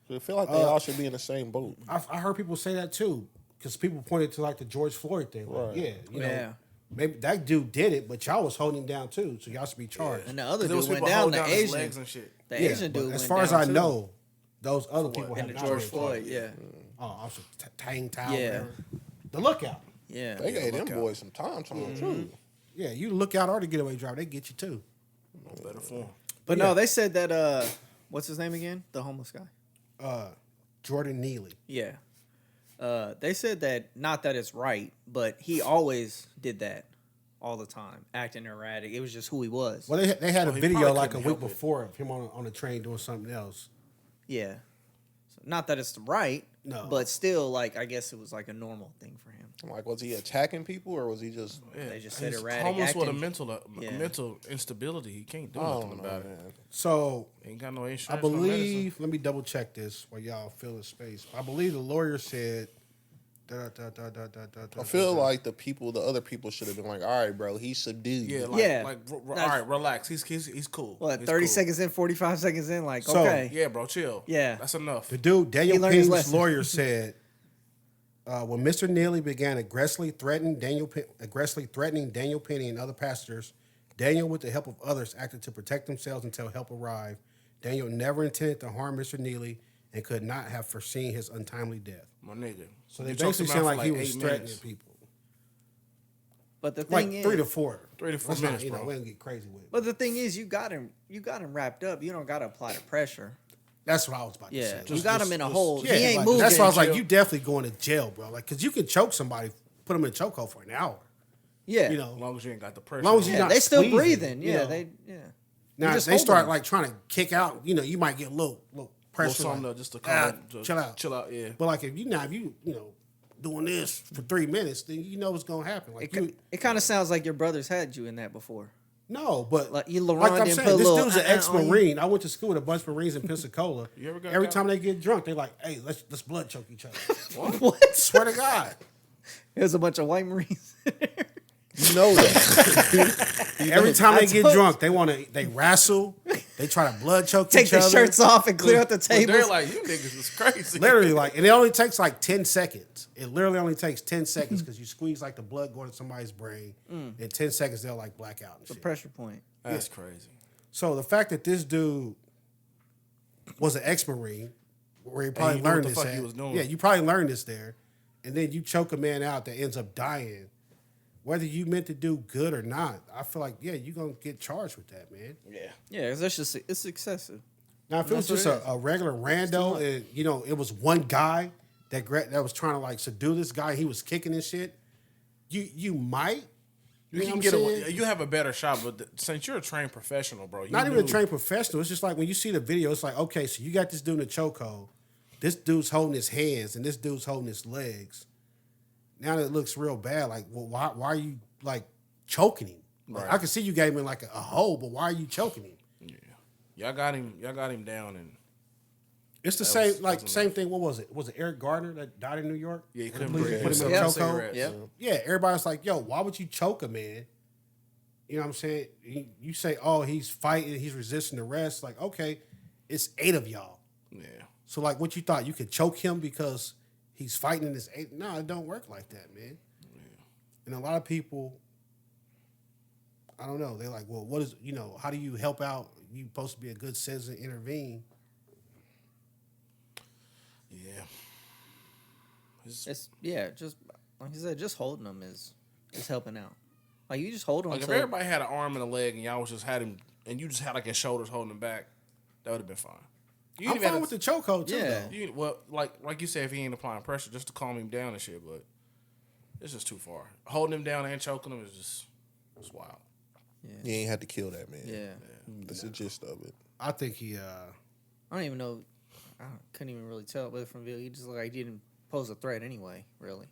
So I feel like they all should be in the same boat. I heard people say that too, because people pointed to like the George Floyd thing. Like, Right. yeah, you know, maybe that dude did it, but y'all was holding him down too, so y'all should be charged. And the other There was dude went people down. holding The down his Asian, legs and shit. the Yeah, Asian but dude. as went far as down, I too. know, those other people And have the not George been Floyd, charged. yeah. Oh, Officer Tang Tao. Yeah. whatever. The lookout. Yeah. They gave them look out. boys some time too. Yeah, you look out or the getaway driver, they get you too. Better form. But Yeah. no, they said that. What's his name again? The homeless guy. Jordan Nealy. Yeah. They said that not that it's right, but he always did that all the time, acting erratic. It was just who he was. Well, they had a he video probably like a couldn't week help it. before of him on the train doing something else. Yeah. So not that it's right, No. but still, like I guess it was like a normal thing for him. Like, was he attacking people or was he just? Yeah. They just said He's erratic homeless with a acting. mental instability. He can't do I nothing don't know, about it. man. So Ain't got no insurance. I no medicine. believe, let me double check this while y'all fill the space. I believe the lawyer said, I feel like the other people should have been like, all right, bro, he's subdued. Yeah, Yeah. all right, relax. He's cool. What, He's 30 cool. seconds in, 45 seconds in? Like, So, okay. Yeah, bro, chill. Yeah. That's enough. the dude, Daniel learned his Penny's lesson. lawyer said, when Mr. Nealy began aggressively threatening Daniel Penny and other passengers, Daniel, with the help of others, acted to protect themselves until help arrived. Daniel never intended to harm Mr. Nealy and could not have foreseen his untimely death. My nigga. So they You choked basically him out sound for like he was 8 threatening minutes. people. But the Like thing is, 3 to 4. 3 to 4 Let's not, minutes, you know, bro. we don't get crazy with it. but the thing is, you got him wrapped up. You don't got to apply the pressure. That's what I was about to Yeah, say. you got him in a hold. Yeah, He ain't like, moving. that's why I was like, jail. you definitely going to jail, bro. Like, because you can choke somebody, put them in a chokehold for an hour. Yeah, You know, As long as you ain't got the pressure. as long as you're yeah, not they still squeezing, breathing. you Yeah, know. yeah. Now just they holding start them. like trying to kick out. You know, you might get a little pressure. something Like, just to calm, chill out. Chill out, yeah. But like if you know doing this for 3 minutes, then you know what's gonna happen. Like It kind of sounds like your brothers had you in that before. no, but Like, like, you LeBron I'm didn't saying, put a this little dude's an on you. ex-Marine. I went to school with a bunch of Marines in Pensacola. You ever got Every caught? time they get drunk, they like, hey, let's blood choke each other. What? Swear to God. There's a bunch of white Marines. You know that. Every time they get told- drunk, they wrestle. They try to blood choke Take each their other. shirts off and clear out the But they're tables. like, you niggas is crazy. Literally, like, and it only takes like 10 seconds. It literally only takes 10 seconds because you squeeze like the blood going to somebody's brain. In 10 seconds, they'll like black out and the shit. pressure point. That's crazy. So the fact that this dude was an ex-Marine, where he probably he knew what learned the this fuck at. he was doing. Yeah, you probably learned this there. And then you choke a man out that ends up dying. Whether you meant to do good or not, I feel like, yeah, you're going to get charged with that, man. Yeah. Yeah, it's just it's excessive. Now, if it was That's just what it a regular rando and, you know, it was one guy that was trying to, like, subdue this guy, he was kicking and shit, you might. You know can what get I'm away. saying? You have a better shot, but since you're a trained professional, bro, you Not even a knew- trained professional. It's just like when you see the video, it's like, okay, so you got this dude in a chokehold. This dude's holding his hands and this dude's holding his legs. Now it looks real bad. Like, well, why are you, like, choking him? Like, Right. I can see you gave him, like, a hole, but why are you choking him? Yeah. Y'all got him down, and It's the That same, was- like, that was same thing. What was it? Was it Eric Gardner that died in New York? yeah, he And couldn't the police breathe. put him in a Yeah. chokehold? Cigarettes. Yeah. Yeah, everybody's like, yo, why would you choke a man? You know what I'm saying? You say, oh, he's fighting, he's resisting arrest. Like, okay, it's 8 of y'all. Yeah. So, like, what you thought? You could choke him because he's fighting in this. No, it don't work like that, man. Yeah. And a lot of people, I don't know. They're like, well, what is, how do you help out? You supposed to be a good citizen, intervene. Yeah. Just like you said, just holding them is helping out. Like you just hold them. Like if everybody had an arm and a leg and y'all was just had him, and you just had like his shoulders holding him back, that would have been fine. I'm fine with the chokehold too. Yeah. Well, like you said, if he ain't applying pressure, just to calm him down and shit, but it's just too far. Holding him down and choking him is it's wild. Yeah. You ain't had to kill that man. Yeah. That's the gist of it. I think he. I don't even know. I couldn't even really tell, but from video, he just looked like he didn't pose a threat anyway. Really.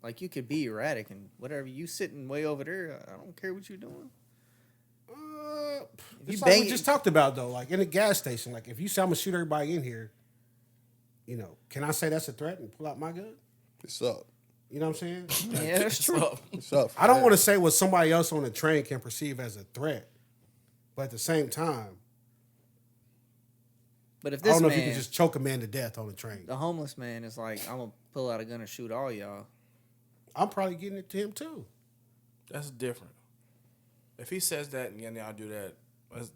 Like you could be erratic and whatever. You sitting way over there. I don't care what you're doing. It's like we just talked about though, like in a gas station. Like if you say I'm gonna shoot everybody in here, can I say that's a threat and pull out my gun? It's up. You know what I'm saying? Yeah, that's true. It's up. I don't want to say what somebody else on the train can perceive as a threat, but at the same time, but if I this don't know man, if you can just choke a man to death on the train. the homeless man is like, I'm gonna pull out a gun and shoot all y'all. I'm probably getting it to him too. That's different. If he says that and y'all do that,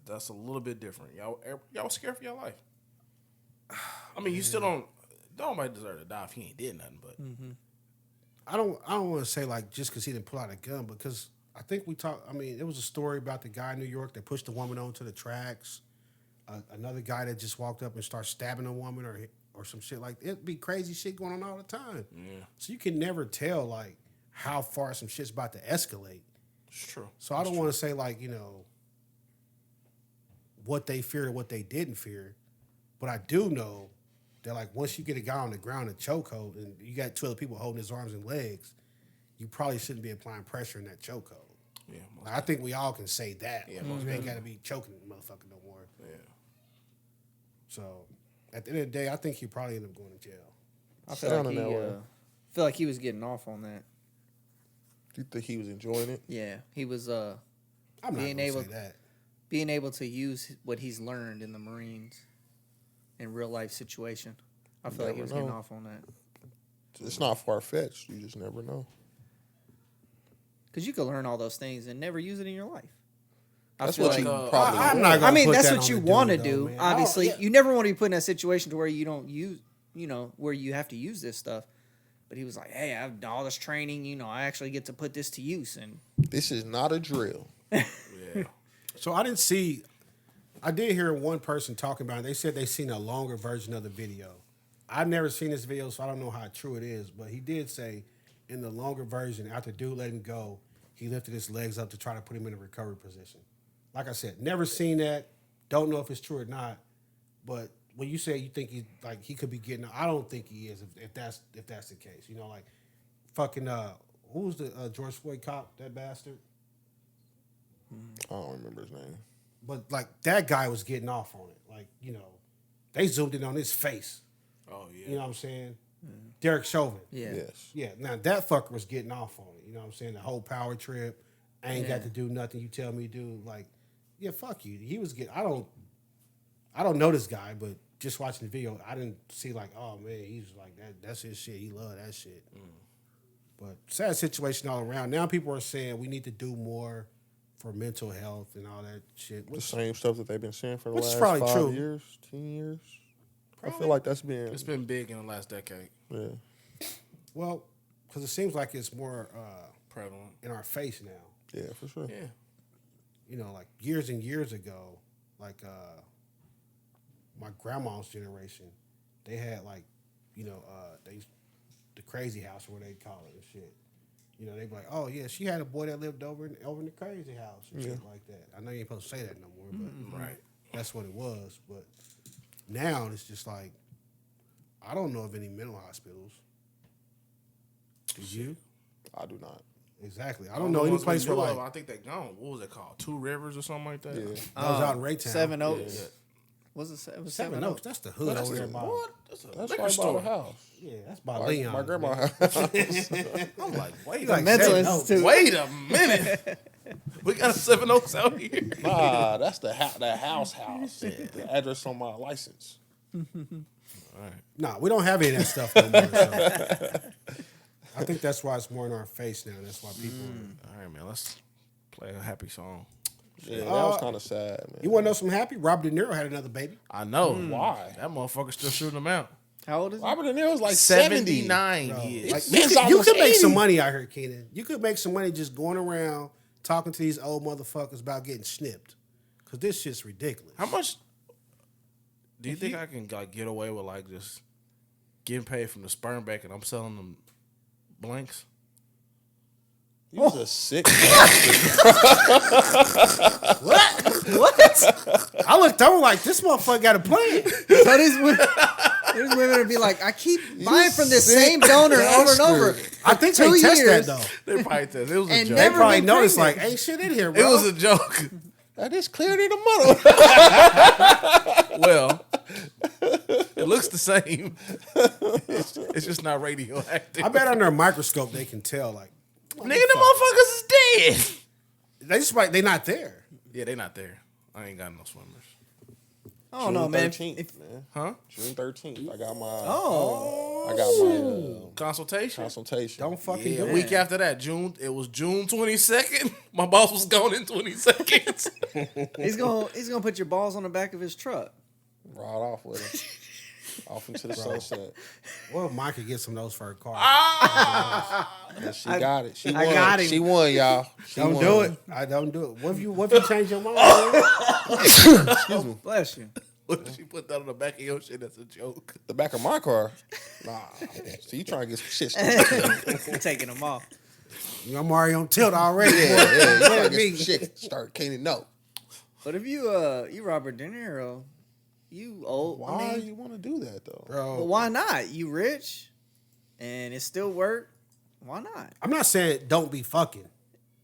that's a little bit different. Y'all scared for your life. I mean, you still don't. Nobody deserve to die if he ain't did nothing. But I don't want to say like just because he didn't pull out a gun, because I think we talked. I mean, it was a story about the guy in New York that pushed the woman onto the tracks. Another guy that just walked up and started stabbing a woman or some shit like that. It'd be crazy shit going on all the time. Yeah. So you can never tell like how far some shit's about to escalate. it's true. So I don't want to say like, what they feared or what they didn't fear. But I do know that like once you get a guy on the ground in chokehold and you got two other people holding his arms and legs, you probably shouldn't be applying pressure in that chokehold. Yeah. Like, I think we all can say that. Yeah, You ain't got to be choking the motherfucker no more. Yeah. So at the end of the day, I think he probably end up going to jail. I feel like he was getting off on that. Do you think he was enjoying it? Yeah, he was. I'm not going to say that. Being able to use what he's learned in the Marines in real life situation. I feel like he was getting off on that. It's not far fetched. You just never know. Because you could learn all those things and never use it in your life. That's what you probably. I'm not gonna I mean, put that's that what on you the want to dude, do. though, Obviously, you never want to be put in that situation to where you don't use, where you have to use this stuff. But he was like, "Hey, I've done all this training. I actually get to put this to use." And This is not a drill. Yeah. So I did hear one person talking about it. They said they seen a longer version of the video. I've never seen this video, so I don't know how true it is. But he did say in the longer version, after dude let him go, he lifted his legs up to try to put him in a recovery position. Like I said, never seen that. Don't know if it's true or not. But when you say you think he could be getting, I don't think he is. If that's the case, like fucking who's the George Floyd cop? That bastard. I don't remember his name. But like that guy was getting off on it. Like they zoomed in on his face. Oh yeah. You know what I'm saying? Derek Chauvin. yeah, Yes. Yeah. Now that fucker was getting off on it. You know what I'm saying? The whole power trip. I ain't got to do nothing you tell me to do. Like, yeah, fuck you. He was getting. I don't know this guy, but just watching the video, I didn't see like, oh man, he's like that. That's his shit. He love that shit. But sad situation all around. Now people are saying we need to do more for mental health and all that shit. The same stuff that they've been saying for the Which is last probably 5 true. years, 10 years. I feel like that's been. It's been big in the last decade. Yeah. Well, because it seems like it's more Prevalent. in our face now. Yeah, for sure. Yeah. Like years and years ago, like my grandma's generation, they had like, the crazy house or what they call it and shit. They'd be like, oh yeah, she had a boy that lived over in the crazy house and shit like that. I know you ain't supposed to say that no more, but Right. that's what it was. But now it's just like, I don't know of any mental hospitals. Do you? I do not. Exactly. I don't know any place where like I think they gone. What was it called? Two Rivers or something like that. Yeah. that was out in Raytown. 7 Oaks. Yeah. Was it? It was Seven Oaks. That's the hood over there. By, What? That's a That's liquor right store. by the house. yeah, that's by My Leon. grandma's house. I'm like, wait Like a mental Seven Oaks. institute. Wait a minute. We got a 7 Oaks out here. Nah, that's the house. The address on my license. All right. No, we don't have any of that stuff no more. So. I think that's why it's more in our face now. That's why people. All right, man. Let's play a happy song. Yeah, that was kind of sad, man. You want to know something happy? Robert De Niro had another baby. I know. Why? That motherfucker still shooting them out. How old is he? Robert De Niro's like 79 Bro, years. like, Man's you could almost make some 80. money out here, Keenan. You could make some money just going around talking to these old motherfuckers about getting snipped. Because this shit's ridiculous. How much do you think I can like get away with like just getting paid from the sperm bank and I'm selling them blanks? He was a sick bastard. What? I looked over like, this motherfucker got a plan. So these women would be like, I keep buying from this same donor over and over. I think they 2 test that, years. though. They probably test. It was a And joke. They never probably been noticed, pregnant. like, ain't shit in here, It bro. was a joke. I just cleared it a month. Well, it looks the same. It's just not radioactive. I bet under a microscope they can tell, like, Nigga, the motherfuckers is dead. they just like, they not there. Yeah, they not there. I ain't got no swimmers. I don't know, man. 13th, man. Huh? June 13th. I got my. Oh, I got my Consultation? consultation. Don't fucking Yeah, do a it. week after that, it was June 22nd. My boss was gone in 20 seconds. he's gonna put your balls on the back of his truck. Ride off with him. Off into the sunset. Well, Mike could get some of those for her car. And she got it. She won. I got him. She won, y'all. She Don't won. do it. I don't do it. What if you change your mind? Bless you. What if she put that on the back of your shit? That's a joke. The back of my car. Nah. So you trying to get some shit started. Taking them off. I'm already on tilt already. Yeah, you trying to me. get some shit started. Can't even know. But if you Robert De Niro, you old. Why I mean, you want to do that, though? Bro, but why not? You rich, and it still work. Why not? I'm not saying don't be fucking.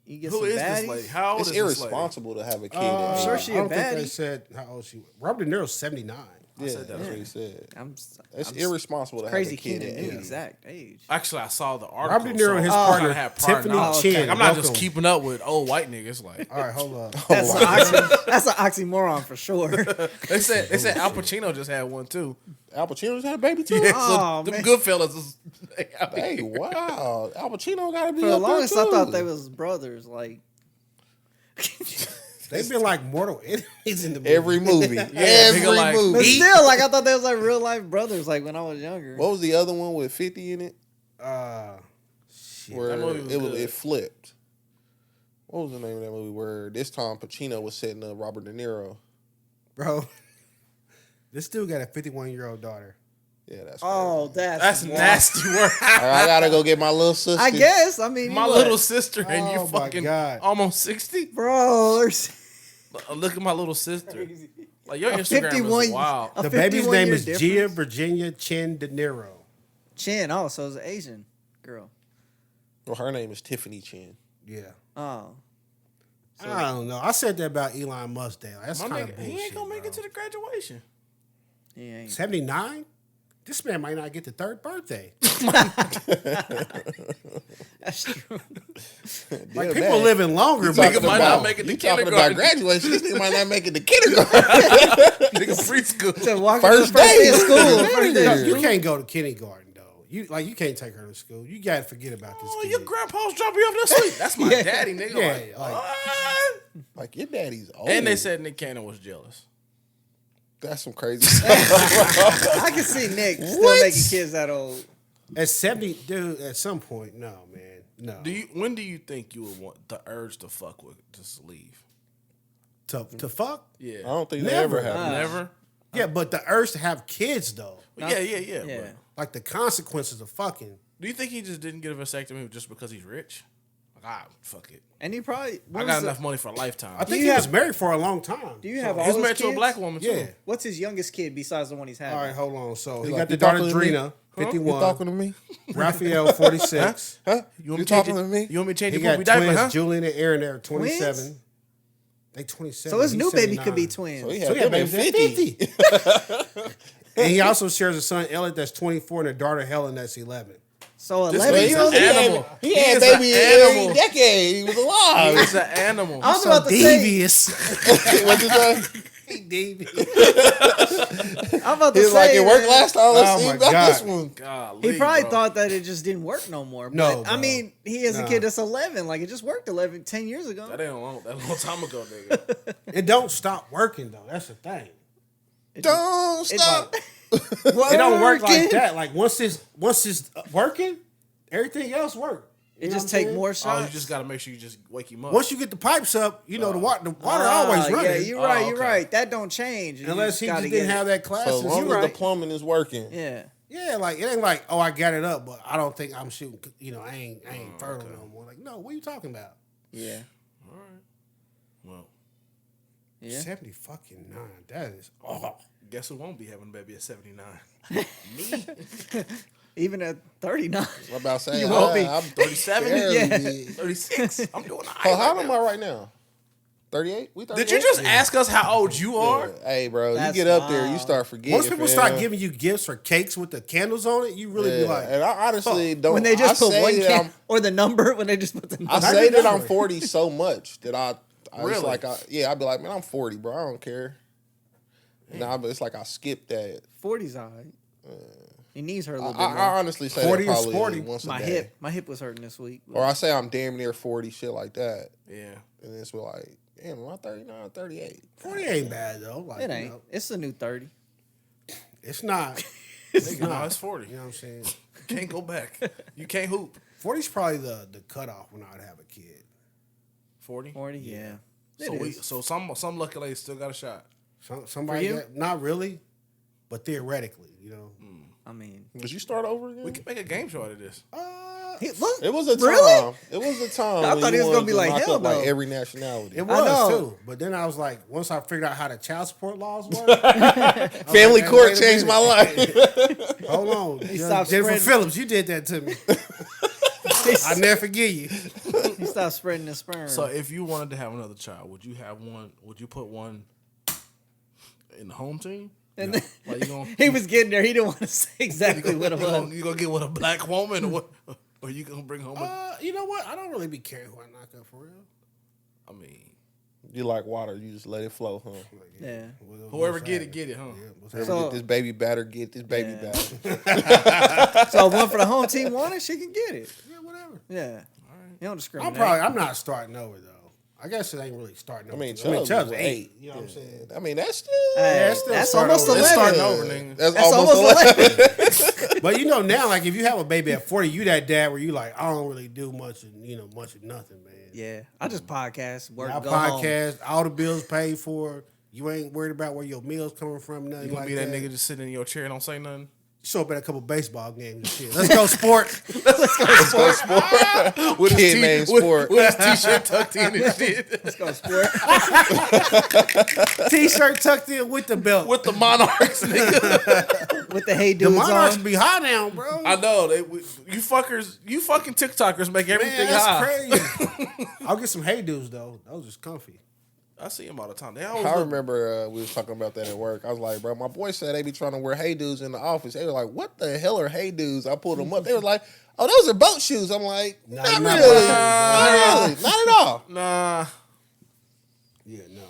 You get Who some is baddies. this lady? How old It's is this lady? irresponsible to have a kid. I'm sure she I a don't think they baddie. said how old she was. Robert De Niro's 79. Yeah, said that. that's what he said. I'm It's I'm irresponsible to crazy have a kid. Keenan knew Yeah. exact age. Actually, I saw the article. Robert De Niro and his so I partner, kinda have prior Tiffany knowledge. Chin. I'm not just welcome. keeping up with old white niggas. Like All right, hold on. That's an oxymoron for sure. they said Al Pacino just had one too. Al Pacino's had a baby too? Yeah, Oh, so them man. Goodfellas is Hey, wow. Al Pacino got to be For the up there, longest, I too. thought they was brothers. Like, They've been like mortal enemies in the movie. Every movie. Every nigga like- but movie. still, like I thought they was like real life brothers. Like when I was younger. What was the other one with 50 in it? Shit. Where That movie was good. it flipped. What was the name of that movie where this time Pacino was setting up Robert De Niro? Bro, this dude got a 51-year-old daughter. Yeah, that's Oh, crazy. That's wild. nasty work. All right, I gotta go get my little sister. I guess. I mean, My you little what? sister and Oh, you my fucking God. almost 60. Bro, there's Look at my little sister. Like your A Instagram 51 is wild. a The baby's 51 name year is Gia difference? Virginia Chin De Niro. Chin. Oh, so it's an Asian girl. Well, her name is Tiffany Chin. Yeah. Oh, I don't know. I said that about Elon Musk. That's My kind of nigga, bullshit. he ain't gonna make it to bro. the graduation. he ain't. 79? This man might not get the third birthday. That's true. Like, Yeah, people man. living longer, You but Nigga might not make it to you talking kindergarten. about graduation. This nigga might not make it to kindergarten. Nigga preschool. So walking First to the first day day of school. First day No, of you school. can't go to kindergarten though. You can't take her to school. You gotta forget about this. Oh, kid. your grandpa's dropping you off this week. That's my Yeah. daddy, nigga. Yeah, Like, like- what? Like, your daddy's old. And they said Nick Cannon was jealous. That's some crazy stuff. I can see Nick still What? making kids that old. At 70, dude. At some point, no, man, no. When do you think you would want the urge to fuck with just leave? to fuck? Yeah. I don't think they Never. ever have. Never? Yeah, but the urge to have kids though, Yeah. Yeah. But like the consequences of fucking. do you think he just didn't get a vasectomy just because he's rich? Like, fuck it. And he probably. I what got was enough money for a lifetime. I think you he was have- married for a long time. Do you have all He's those married to a kids? black woman, too. Yeah. What's his youngest kid besides the one he's having? All right, hold on. So he like, got the you daughter talking to me? Drina, You 51. talking to me? Raphael, 46. Huh? You want me You to change talking to me? You want me to change He your got poopy diaper, twins, huh? Julian and Aaron. They're 27. Twins? They 27. So his He's new baby 79. could be twins. So he So had he had them at babies at 50. And he also shares a son, Elliot, that's 24, and a daughter, Helen, that's 11. So This 11 nigga's years old. an animal. He He had is an baby animal. every decade. He was alive. He's an animal. I was So about to say. devious. What'd you say? Davey. I'm about to He's say, like, it worked last time. Let's Oh see my about God. this one. Golly, he probably bro. thought that it just didn't work no more. But, No, I bro. mean, he has a Nah. kid that's 11. Like, it just worked 10 years ago. That ain't long. That a long time ago, nigga. It don't stop working though. That's the thing. Don't stop. It don't work like that. Like once it's working, everything else work. You It know just what I'm take saying? more shots. Oh, you just gotta make sure you just wake him up. Once you get the pipes up, you know the water Ah, always running. Yeah, you're right. You're okay. right. That don't change. You Unless he gotta just get didn't have it. that class. So as long as right. the plumbing is working. Yeah. Yeah, like it ain't like, oh, I got it up, but I don't think I'm shooting. You know, I ain't fertile no more. Like, no, what are you talking about? Yeah. All right. Well, Yeah. 70 fucking 9. That is guess who won't be having a baby at 79? Me. Even at 39. I'm about to say, You won't be. I'm 37? barely Yeah. big. 36. I'm doing all right. Oh, how right am now. I right now? 38? We 38? Did you just ask us how old you are? Yeah. Hey, bro, That's you get up there, you wild. start forgetting. once people start giving you gifts or cakes with the candles on it, you really be like, and I honestly don't. When they just I put say one that can I'm- or the number, when they just put the I number. say that I'm number? 40 so much that I Really? it's like I'd be like, man, I'm 40, bro. I don't care. Nah, but it's like I skipped that. 40's all right. Your knees hurt a little bit I more. honestly say 40 that or probably sporty. once a My day. hip was hurting this week. Or I say I'm damn near 40, shit like that. Yeah. And it's like, damn, am I 39, 38? 40 ain't bad though. Like, It you ain't. know, It's the new 30. it's not. No, it's 40. You know what I'm saying? You can't go back. You can't hoop. 40 is probably the cutoff when I'd have a kid. 40? 40, yeah. So some lucky ladies still got a shot. Somebody you? that, not really, but theoretically, you know. I mean, Did you start over again? We can make a game show out of this. look. It was a time. Really? It was a time. I when thought you he was gonna wanted be to like, knock hell up, like no. every nationality. It I was know. too. But then I was like, once I figured out how the child support laws work, Family like, court wait a changed my life. hold on. stopped Jennifer spreading- Phillips, you did that to me. I never forgive you. He stopped spreading the sperm. So if you wanted to have another child, would you have one? Would you put one in the home team? and then, Like you gonna he was getting there. He didn't want to say exactly what it was. you gonna get with a black woman or what? Or you gonna bring home? You know what? I don't really be caring who I knock up for real. I mean, You like water, you just let it flow, huh? Yeah. whoever get it, huh? Whoever So- get this baby batter, get this baby Yeah. batter. So one for the home team wanted, she can get it. Yeah, whatever. Yeah. You don't discriminate. I'm not starting over though. I guess it ain't really starting I over. mean, Chubb's Chubb's 8. You know what I'm saying? I mean, that's still. Hey, that's still that's start almost over. 11. It's starting over, nigga. That's That's almost almost 11. But you know now, like if you have a baby at 40, you that dad where you like, I don't really do much and much of nothing, man. Yeah. I just podcast, work, I go home. podcast, all the bills paid for. You ain't worried about where your meals coming from, nothing You gonna like be that nigga just sitting in your chair and don't say nothing? Show up at a couple baseball games and shit. Let's go, sport. with kid named Sport. With his t-shirt tucked in and shit. Let's go, sport. T-shirt tucked in with the belt. With the Monarchs, nigga. With the hey the dudes Monarchs on. be high now, bro. I know you fucking TikTokers make everything Man, that's high. crazy. I'll get some hey dudes though. Those is comfy. I see them all the time. They always I look, remember we was talking about that at work. I was like, bro, my boy said they be trying to wear hey dudes in the office. They were like, what the hell are hey dudes? I pulled them up. They were like, oh, those are boat shoes. I'm like, not not really. boat shoes. Not really. Not at all. nah. Yeah, no.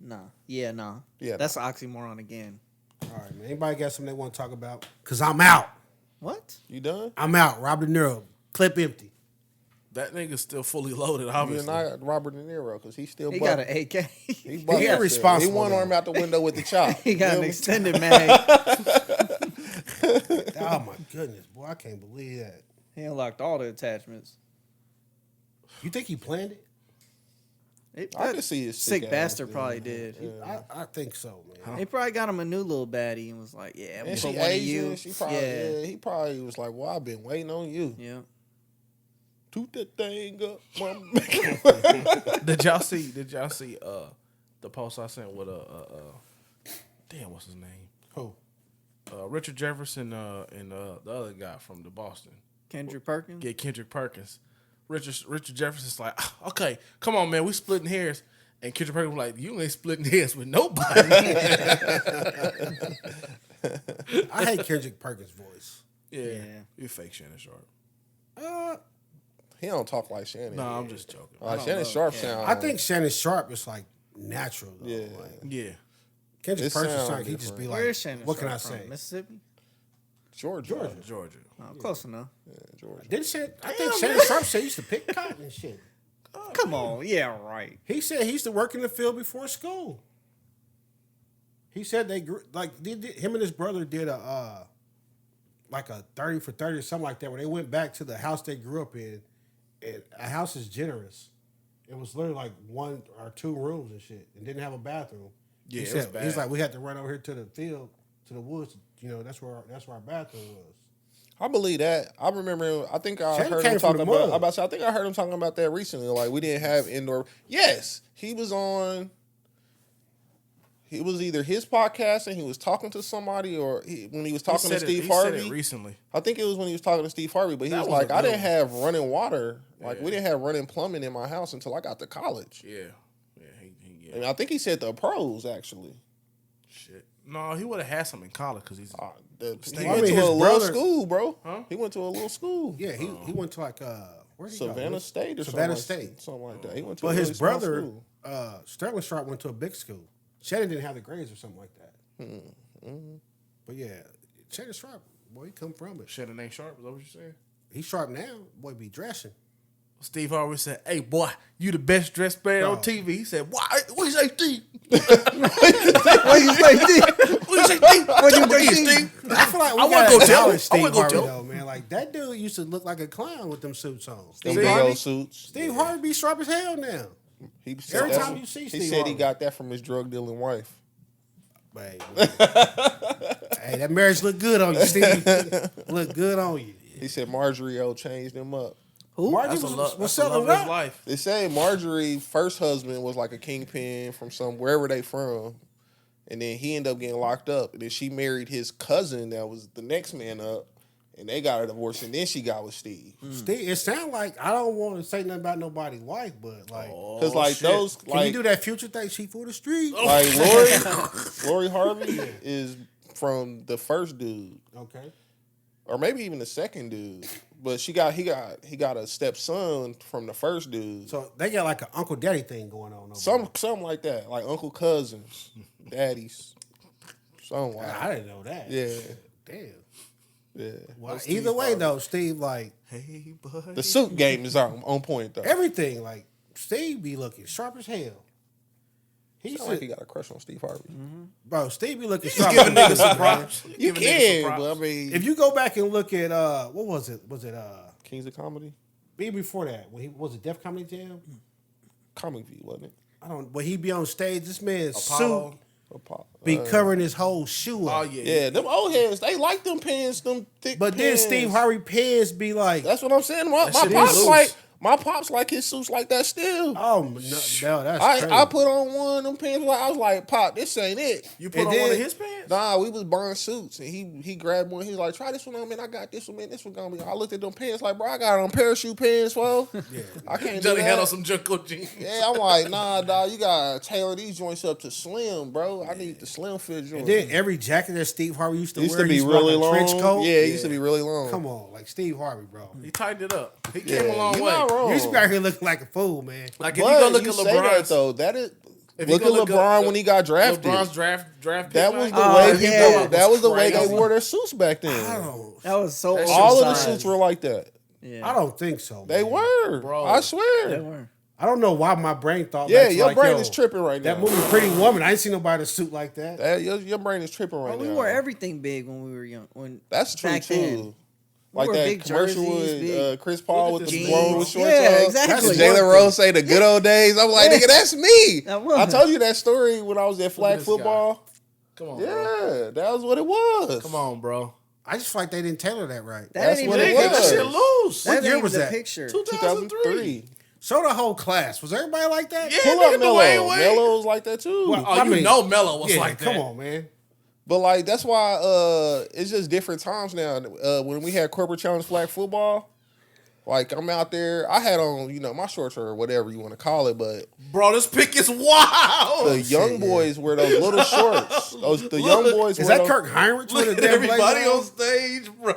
Nah. Yeah, nah. Yeah, That's an oxymoron again. All right, man. Anybody got something they want to talk about? Cause I'm out. What? You done? I'm out. Rob DeNiro. Clip empty. That nigga's still fully loaded, You obviously. and I got Robert DeNiro because he's still He bugging. got an AK. He bugging still. irresponsible, He one though. arm out the window with the chop. He got Feel an me? extended mag. Oh my goodness, boy! I can't believe that. He unlocked all the attachments. You think he planned it? I can see his sick ass, bastard dude. probably did. I think so, man. He probably got him a new little baddie and was like, "Yeah, I'm And gonna she put one of Asian. you." She probably, he probably was like, well, I've been waiting on you. Yeah. Toot that thing up, mama. Did y'all see the post I sent with damn, what's his name? Who? Richard Jefferson and the other guy from the Boston. Kendrick Perkins. Get Kendrick Perkins. Richard Jefferson's like, okay, come on, man, we splitting hairs. And Kendrick Perkins was like, you ain't splitting hairs with nobody. I hate Kendrick Perkins' voice. Yeah. You fake Shannon Sharpe. He don't talk like Shannon. No, I'm just joking. Like Shannon Sharpe sound. I think Shannon Sharpe is like natural. Though. Yeah. Like, Yeah. Can't just purchase something. He just be like, where is Shannon what can I Sharpe say? from? Mississippi? Georgia. Oh, close enough. Yeah, Georgia. I think Shannon Sharpe said he used to pick cotton and shit. Come on. Yeah, right. He said he used to work in the field before school. He said him and his brother did a 30 for 30 or something like that, where they went back to the house they grew up in. And a house is generous. It was literally like 1 or 2 rooms and shit, and didn't have a bathroom. Yeah, He it was said, bad. he's like, we had to run over here to the field, to the woods. You know, that's where our bathroom was. I believe that. I remember. I think I Shannon heard came him from talking the about. mud. I think I heard him talking about that recently. Like we didn't have indoor. Yes, he was on. He was either his podcast and he was talking to somebody, or when he was talking to Steve Harvey. Said it recently. I think it was when he was talking to Steve Harvey, but he was like, I didn't have running water. Like we didn't have running plumbing in my house until I got to college. Yeah. And I think he said the pros actually. Shit. No, he would have had some in college because he's. He went to a little school, bro. Huh? He went to a little school. Yeah, he went to like where did he Savannah go? State or Savannah something State. something like that. He went to. But a his really small brother, school. Sterling Sharpe, went to a big school. Shannon didn't have the grades or something like that. Mm-hmm. But yeah, Shannon Sharpe, boy, he come from it. Shannon ain't sharp. Is that what you saying? He's sharp now. Boy, be dressing. Steve Harvey said, "Hey boy, you the best dressed man on TV." He said, "Why? What you say, Steve? What you say, Steve? What you say, Steve? What you Come say, again, Steve? Steve? I feel like we I wanna gotta go tell him. acknowledge I Steve wanna go Harvey tell him. though, man. Like that dude used to look like a clown with them suits on. Them Steve big Harvey, old suits. Steve Harvey be sharp as hell now. Every time you see he Steve said Harvey. he got that from his drug dealing wife. Hey, that marriage look good on you, Steve. Look good on you. He said Marjorie changed him up. Who? Margie That's was the love selling of his rap. life." They say Marjorie's first husband was like a kingpin from wherever they from. And then he ended up getting locked up. And then she married his cousin that was the next man up. And they got a divorce. And then she got with Steve. Steve, it sounds like I don't want to say nothing about nobody's wife, but like, Because like shit. those, can like, you do that Future thing? She for the street. like Lori Harvey is from the first dude. Okay. Or maybe even the second dude. But he got a stepson from the first dude. So they got like an Uncle Daddy thing going on. Over Something like that. Like uncle cousins, daddies. Something like there. that. I didn't know that. Yeah. Damn. Yeah. Well, either way though, Steve, like Hey, buddy. The suit game is on point though. everything, like Steve be looking sharp as hell. He sound like he got a crush on Steve Harvey. Bro, Steve be looking sharp. Giving niggas some props. You Giving niggas some can, props. but I mean, If you go back and look at what was it? Was it Kings of Comedy, be before that when he was it Def Comedy Jam? Comic View, wasn't it? I don't. When he be on stage, this man's Apollo. suit Apollo. be covering his whole shoe Oh up. yeah. Yeah, them old heads, they like them pants, them thick But then pants. Steve Harvey pants be like, That's what I'm saying. My shit be pops loose. my pops like his suits like that still. oh no, that's crazy. I put on one of them pants. I was like, Pop, this ain't it. You put And on then- one of his pants? Nah, we was buying suits, and he grabbed one. He was like, try this one on, man. I got this one, man. This one gonna be. I looked at them pants, like, bro, I got on parachute pants, bro. Yeah. I can't do Johnny that. had on some Junko jeans. Yeah, I'm like, nah, dog, you gotta tailor these joints up to slim, bro. I need the slim fit joint. And then every jacket that Steve Harvey used to It used wear, to be he used really like a long. trench coat. Yeah, it used to be really long. Come on, like Steve Harvey, bro. He tightened it up. He Yeah, came a long you're way. not wrong. You used to be out here looking like a fool, man. Like if But you go look you at say that LeBron's, though, that is if look you at go look LeBron at when he got drafted. LeBron's draft pick, That was the like, way Oh, people. yeah. That was the way they crazy. wore their suits back I then. don't. That was so All of the oversized. suits were like that. Yeah. I don't think so. They man. were, Bro. I They swear. were. I don't know why my brain thought. Yeah, that's your like, brain yo, is tripping right now. That movie, Pretty Woman. I ain't seen nobody in a suit like that. Your brain is tripping right Well, we now. wore everything big when we were young. When That's true back too. then. Like wore that big commercial jerseys, with big- Chris Paul Look with at the this blown jeans. with shorts Yeah, on. exactly. And Jalen Rose say the good old days. I'm like, Yeah. nigga, that's me. That was. I told you that story when I was at flag this football. Come on, bro. Yeah, that was what it was. Come on, bro. I just feel like they didn't tailor that right. That That's ain't what even it the was. That picture. shit loose. That What ain't year even was the that? picture. 2003. Show the whole class. Was everybody like that? Yeah, Pull up nigga, Melo. Dwayne Wade. Melo was like that too. Well, Oh, I you mean, know Melo was Yeah, like that. come on, man. But like that's why it's just different times now. When we had corporate challenge flag football, like I'm out there, I had on my shorts or whatever you want to call it, but Bro, this pick is wild. the young boys wear those little shorts. The young boys Is wear that those, Kirk Heinrich Look with at a damn everybody blazer on stage, bro.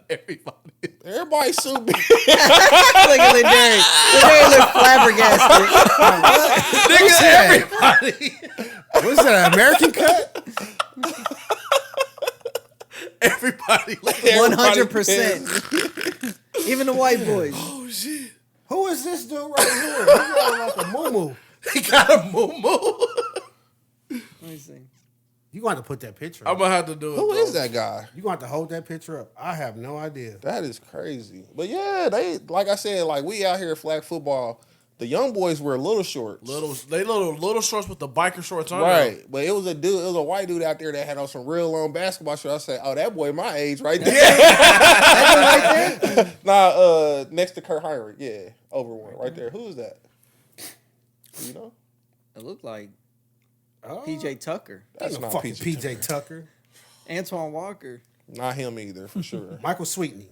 Everybody. Everybody suit big. Look at Ladarius. Ladarius look flabbergasted. Nigga, everybody. What's that? American cut? Everybody. 100%. Even the white boys. Oh shit. Who is this dude right here? He got like a moo. He got a moo. Let me see. You going to put that picture up. I'm gonna have to do it. Who bro. is that guy? You going to hold that picture up? I have no idea. That is crazy. But yeah, they like I said, like we out here at flag football. The young boys wear little shorts. Little shorts with the biker shorts on. Right. But it was a white dude out there that had on some real long basketball shorts. I said, oh, that boy my age right there. That dude right there? Nah, next to Kurt Heinrich. Yeah. Over one. Right there. Who is that? You know? It looked like PJ Tucker. That's not fucking PJ PJ Tucker. Antoine Walker. Not him either, for sure. Michael Sweetney.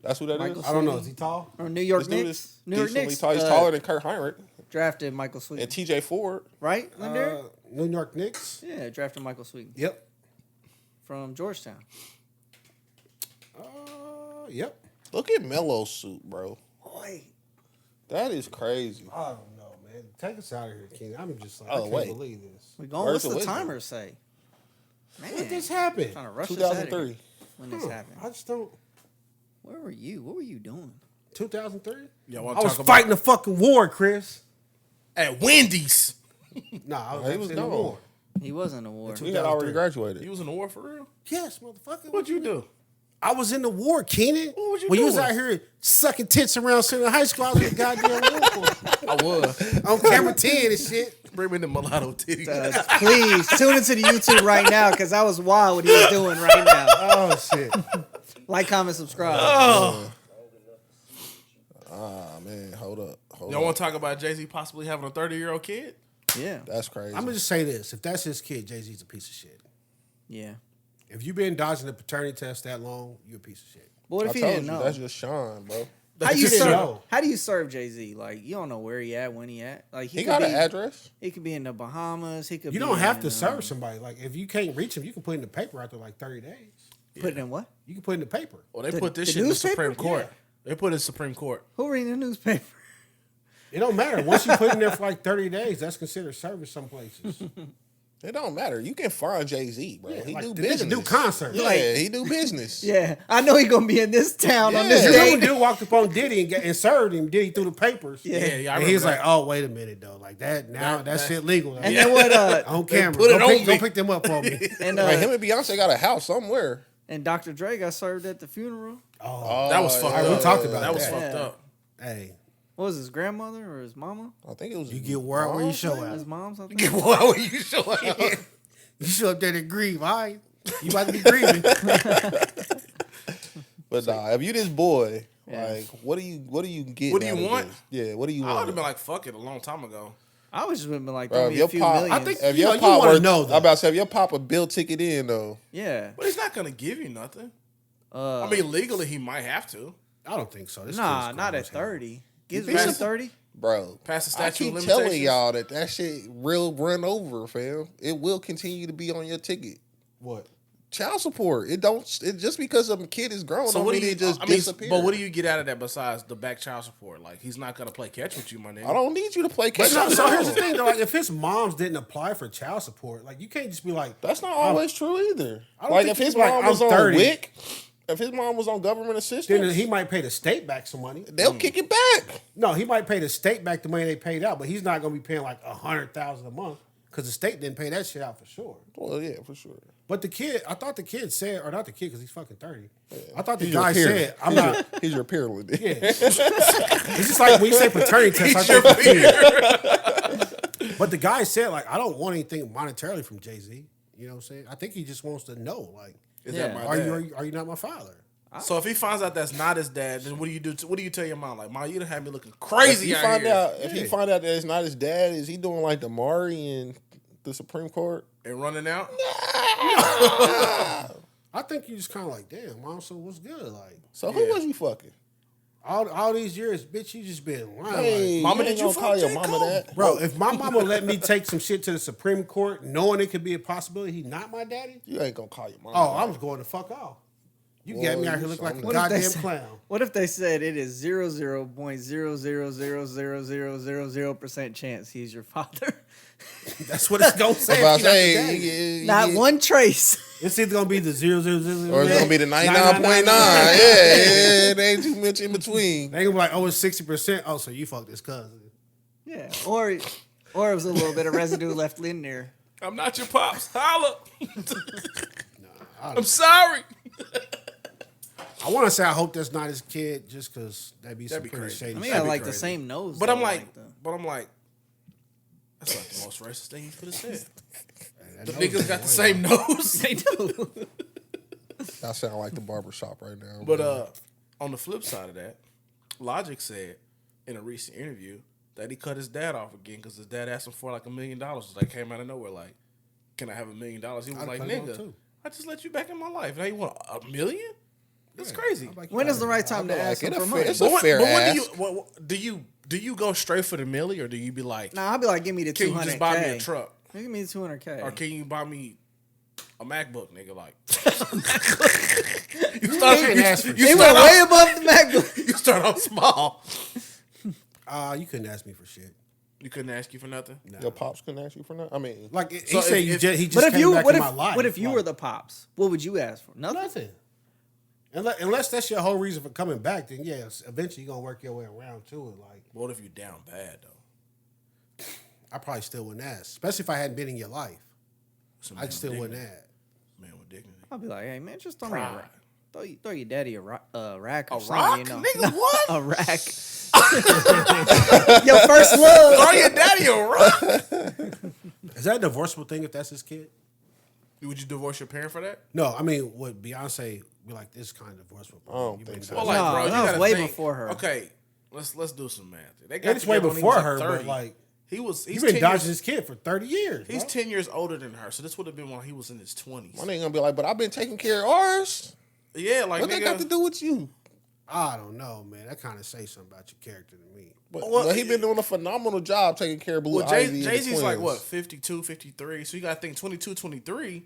That's who that Michael is? I don't know. Is he tall? Or New York This dude Knicks. is New York decently Knicks. tall. He's taller than Kurt Heinrich. Drafted Michael Sweeten. And TJ Ford. Right, Lindbergh? New York Knicks. Yeah, drafted Michael Sweeten Yep. from Georgetown. Yep. Look at Melo's suit, bro. Wait. That is crazy. I don't know, man. Take us out of here, King. I'm just like, Oh, I can't wait. believe this. We going. Where's What's the the wisdom? timer say? Man, When did this happen? trying to rush us out of here 2003. when this happened. I just don't. Where were you? What were you doing? 2003? Y'all I want to was talk fighting a fucking war, Chris. at Wendy's? Nah, I was, He was in the gone. war. He was in the war. We had already graduated. You was in the war for real? Yes, motherfucker. What'd you do? I was in the war, Keenan. What was you when you was doing? out here sucking tits around Center High School, I was in the goddamn war I was. on camera 10 and shit. Bring me the mulatto titties. Please tune into the YouTube right now because that was wild what he was doing right now. Oh shit. Like, comment, subscribe. Oh. Ah, man. Hold up. Y'all want to talk about Jay-Z possibly having a 30-year-old kid? Yeah, That's crazy. I'm gonna just say this: if that's his kid, Jay-Z's a piece of shit. yeah. If you've been dodging the paternity test that long, you're a piece of shit. But what I if he told didn't you, know? that's just Sean, bro. How do you didn't serve? know. How do you serve Jay-Z? Like, you don't know where he at, when he at. Like, He could got be, an address. He could be in the Bahamas. He could. You be don't have in, to serve somebody. Like if you can't reach him, you can put in the paper after like 30 days. Put it in what? You can put in the paper. Well, they The- put this the shit in the newspaper? Supreme Court. Yeah. They put it in Supreme Court. Who reading the newspaper? It don't matter. Once you put in there for like 30 days, that's considered service some places. It don't matter. You can find Jay-Z, bro. Yeah, he like, do the nigga business. do concerts. Yeah, Like- he do business. Yeah, I know he gonna be in this town on Yeah. this You You day. remember dude walked up on Diddy and served him. Diddy through the papers. Yeah. I And remember he was that. like, "Oh, wait a minute, though. Like that now, that shit legal. And then what? On camera. put it Go on pick, me. go pick them up for me." And Like him and Beyonce got a house somewhere. and Dr. Dre got served at the funeral. Oh, That was fucked yeah. up. We talked about that. was that. fucked Yeah. up. hey, What was his grandmother or his mama? I think it was. you get where you show His out. mom's. I think. Why would you show up? You show up there to grieve. All right, you about to be grieving. But nah, if you this boy, Yeah. like, what do you get? What do you out of want? this? Yeah, what do you I would want? have been like, fuck it, a long time ago. I was just been like, Bro, throw if me a your few pop- I millions. think- If You your know, you pop wanna worth, know, though. I'm about to say, if your pop a bill ticket in though, Yeah. But he's not gonna give you nothing. I mean, legally he might have to. I don't think so. This Nah, kid's not grown at as hell. 30. Gives be me some- 30. bro. Pass the I statute keep of telling limitations. y'all that shit real run over, fam. It will continue to be on your ticket. What? Child support. It don't. It just because a kid is grown, So don't what do mean you? it just I mean, disappear. but what do you get out of that besides the back child support? Like he's not gonna play catch with you, my nigga. I don't need you to play catch But no, up. so here's the thing though. Like, if his moms didn't apply for child support, like you can't just be like, That's not always true either. I don't Like think if his he's like, mom I'm was on 30. WIC, if his mom was on government then assistance, he might pay the state back some money. they'll kick it back. No, he might pay the state back the money they paid out, but he's not gonna be paying like $100,000 a month because the state didn't pay that shit out for sure. Well, yeah, for sure. But the kid, I thought the kid said, or not the kid because he's fucking 30. I thought the He's your guy peer. said, "I'm not." He's your peer, Lindy. Yeah, it's just like when you say paternity test. I thought the kid. But the guy said, like, I don't want anything monetarily from Jay-Z. You know what I'm saying? I think he just wants to know, like, Is Yeah. that my are dad? you are you not my father? So if he finds out that's not his dad, then what do you do? What do you tell your mom? Like, Mom, you done had me looking crazy If out find here. out, if he find out that it's not his dad, is he doing like the Mari in the Supreme Court? And running out. I think you just kind of like, damn, mom. So what's good? Like, So who was you fucking? all these years, bitch, you just been lying. Hey, Mama, you ain't did you gonna call fuck your J. mama Cole? that? Bro, if my mama let me take some shit to the Supreme Court, knowing it could be a possibility, he's not my daddy. You ain't gonna call your mama. Oh, that. I was going to fuck off. You got me out here looking like a goddamn clown. What if they said it is 0.0000000% chance he's your father? That's what it's gonna say. Not one trace. It's either gonna be the 0.000 or it's gonna be the 99.9. Yeah, it ain't too much in between. They gonna be like, oh, it's 60%. Oh, so you fucked his cousin. Yeah, or it was a little bit of residue left in there. I'm not your pops. Holla. I'm sorry. I want to say I hope that's not his kid, just because that'd be pretty crazy. shady. I mean, I like the same nose. But I'm like, that's like the most racist thing you could have said. The niggas got the same nose. They do. I sound like the barbershop right now. But on the flip side of that, Logic said in a recent interview that he cut his dad off again because his dad asked him for like $1 million. Like came out of nowhere, like, can I have $1 million? He was like, nigga, I just let you back in my life. Now you want $1 million? That's crazy. When is the right time to ask him for money? It's a fair ask. Do you go straight for the milli, or do you be like, Nah, I'll be like, give me the 200K. Can you just buy me a truck? Give me the 200K. Or can you buy me a MacBook, nigga? Like, you went way above the MacBook. You start off small. You couldn't ask me for shit. You couldn't ask you for nothing. Nah. Your pops couldn't ask you for nothing. I mean, like he said, he just but came back in my life. What if you were the pops? What would you ask for? Nothing. Unless that's your whole reason for coming back, then yes, eventually you're gonna work your way around to it. Like, what if you're down bad though? I probably still wouldn't ask, especially if I hadn't been in your life. I still wouldn't ask. Man with dignity. I'll be like, hey man, just throw me a rack. Throw your daddy a rack or a something. Rock? You know? Nigga, what? A rack. Your first love. Throw your daddy a rock. Is that a divorceable thing if that's his kid? Would you divorce your parent for that? No, I mean, would Beyonce be like, this kind of divorceable? I don't think so. Well, like, bro, you that was way think, before her. Okay, let's do some math. They It's way before her, but like, he's been dodging his kid for 30 years. He's 10 years older than her, so this would have been when he was in his 20s. My nigga gonna be like, but I've been taking care of ours. Yeah, like, what they got to do with you? I don't know, man. That kind of says something about your character to me. But he been doing a phenomenal job taking care of Blue Ivy. Jay-Z's like, what, 52, 53? So you got to think 22, 23,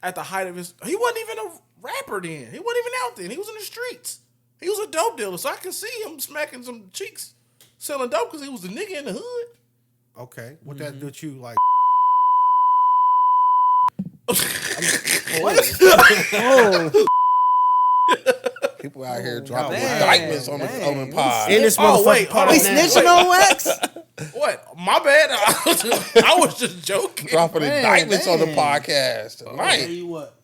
at the height of his... He wasn't even a rapper then. He wasn't even out then. He was in the streets. He was a dope dealer, so I can see him smacking some cheeks selling dope because he was the nigga in the hood. Okay. What that do with you, like... Oh. People out here dropping indictments on the pod. In this motherfucking pod. We snitching on wax? What? My bad. I was just joking. Dropping indictments on the podcast tonight. Tell you what.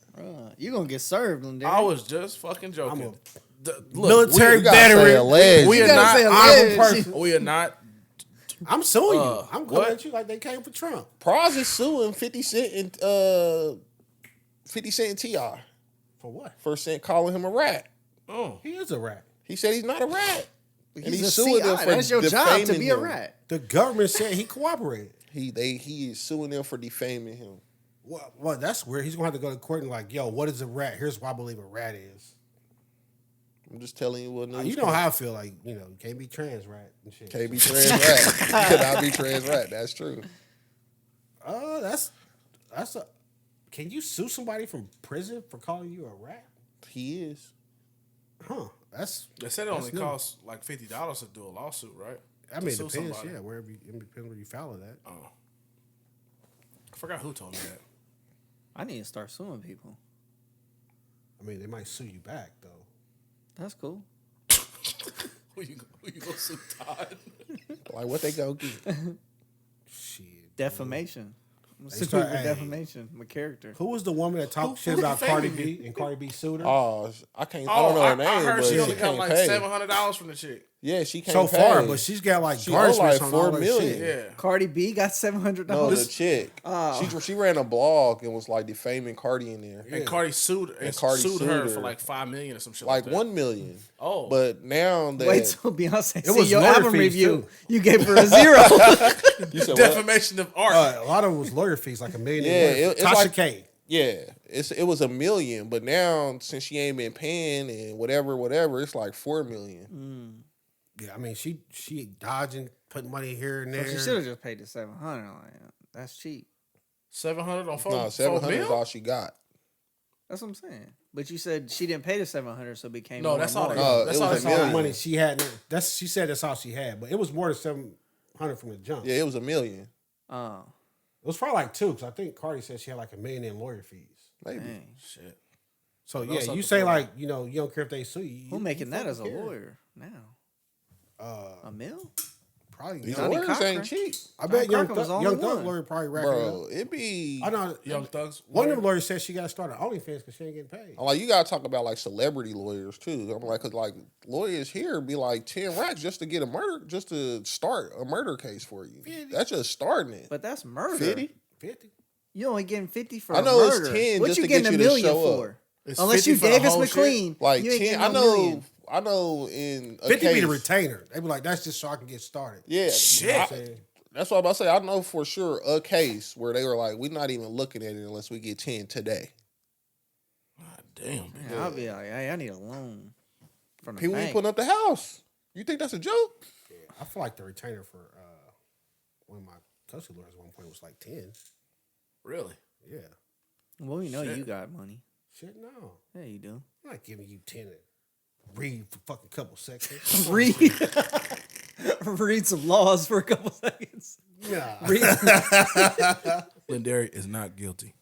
You gonna get served, Lindell. I was just fucking joking. Military veteran. We are not honorable person. We are not. I'm suing you. I'm coming at you like they came for Trump. Praz is suing 50 Cent and 50 Cent and T.I. For what? For calling him a rat. Oh, he is a rat. He said he's not a rat. And he's suing them for that's your job to be a rat. The government said he cooperated. He is suing them for defaming him. Well, that's weird. He's gonna have to go to court and like, yo, what is a rat? Here's what I believe a rat is. I'm just telling you what news. You know how I feel. Like, you know, you can't be trans rat and shit. Can't be trans rat. You cannot be trans rat. That's true. That's a. Can you sue somebody from prison for calling you a rat? He is. Huh. They said it only costs like $50 to do a lawsuit, right? I mean, it depends. Yeah, wherever it depends where you file that. Oh, I forgot who told me that. I need to start suing people. I mean, they might sue you back though. That's cool. Who you gonna sue, Todd? Like what they go get? Shit. Defamation. Defamation. My character. Who was the woman that talked shit about Cardi B and Cardi B sued her? Oh, I don't know her name. I heard but she only got like pay. $700 from the chick. Yeah, she can't so pay. far, but she's got like garnishments like on all $4 her million. shit. Yeah, Cardi B got $700. No, the chick. She ran a blog and was like defaming Cardi in there. and Cardi sued her for like $5 million or some shit. Like that. $1 million. Oh, but now that wait till Beyonce it was your lawyer album fees review, too. you gave her a 0. You said defamation of art. A lot of it was lawyer fees, like $1 million. Yeah, it's Tasha like, K. Yeah, it was $1 million, but now since she ain't been paying and whatever, it's like $4 million. Yeah, I mean she dodging, putting money here and there. She should have just paid the $700. That's cheap. $700 on phone. No, $700 is all she got. That's what I'm saying. But you said she didn't pay the $700, so it became No, more that's and all. more. That's it all. was That's a all. million. money she had. She said that's all she had, but it was more than $700 from the jump. Yeah, it was $1 million. It was probably like 2, because I think Cardi said she had like $1 million in lawyer fees. Maybe. Dang. Shit. So yeah, you say like you don't care if they sue you. Who making that as a care. lawyer now? $1 million? Probably. These Johnny lawyers Cochran. ain't cheap. I bet Johnny Cochran was the only Young Thug one. lawyer probably racking Bro, up. it be... I know. Young Thugs. One of them lawyers said she got to start at OnlyFans because she ain't getting paid. I'm like, you gotta talk about like celebrity lawyers too. I'm like, cause like lawyers here be like 10 racks just to get a murder, just to start a murder case for you. 50. That's just starting it. But that's murder. 50? 50. You only getting 50 for I know a it's murder. 10 What just you to getting get $1 you to million show for? up. It's Unless you 50 for the Davis whole shit? McLean. Like you ain't 10. getting I no know. million. I know in a 50 case, be the retainer. They be like, that's just so I can get started. Yeah, Shit. You know what I'm saying? that's what I'm about to say. I know for sure a case where they were like, we're not even looking at it unless we get 10 today. God damn. Man. Man, I'll be like, hey, I need a loan from the People ain't bank. putting up the house. You think that's a joke? Yeah, I feel like the retainer for one of my custody lawyers at one point was like 10. Really? Yeah. Well, we know Shit. you got money. Shit, no. Yeah, you do. I'm not giving you 10 to read for fucking couple seconds. Read, read some laws for a couple seconds. Nah. Lindari is not guilty.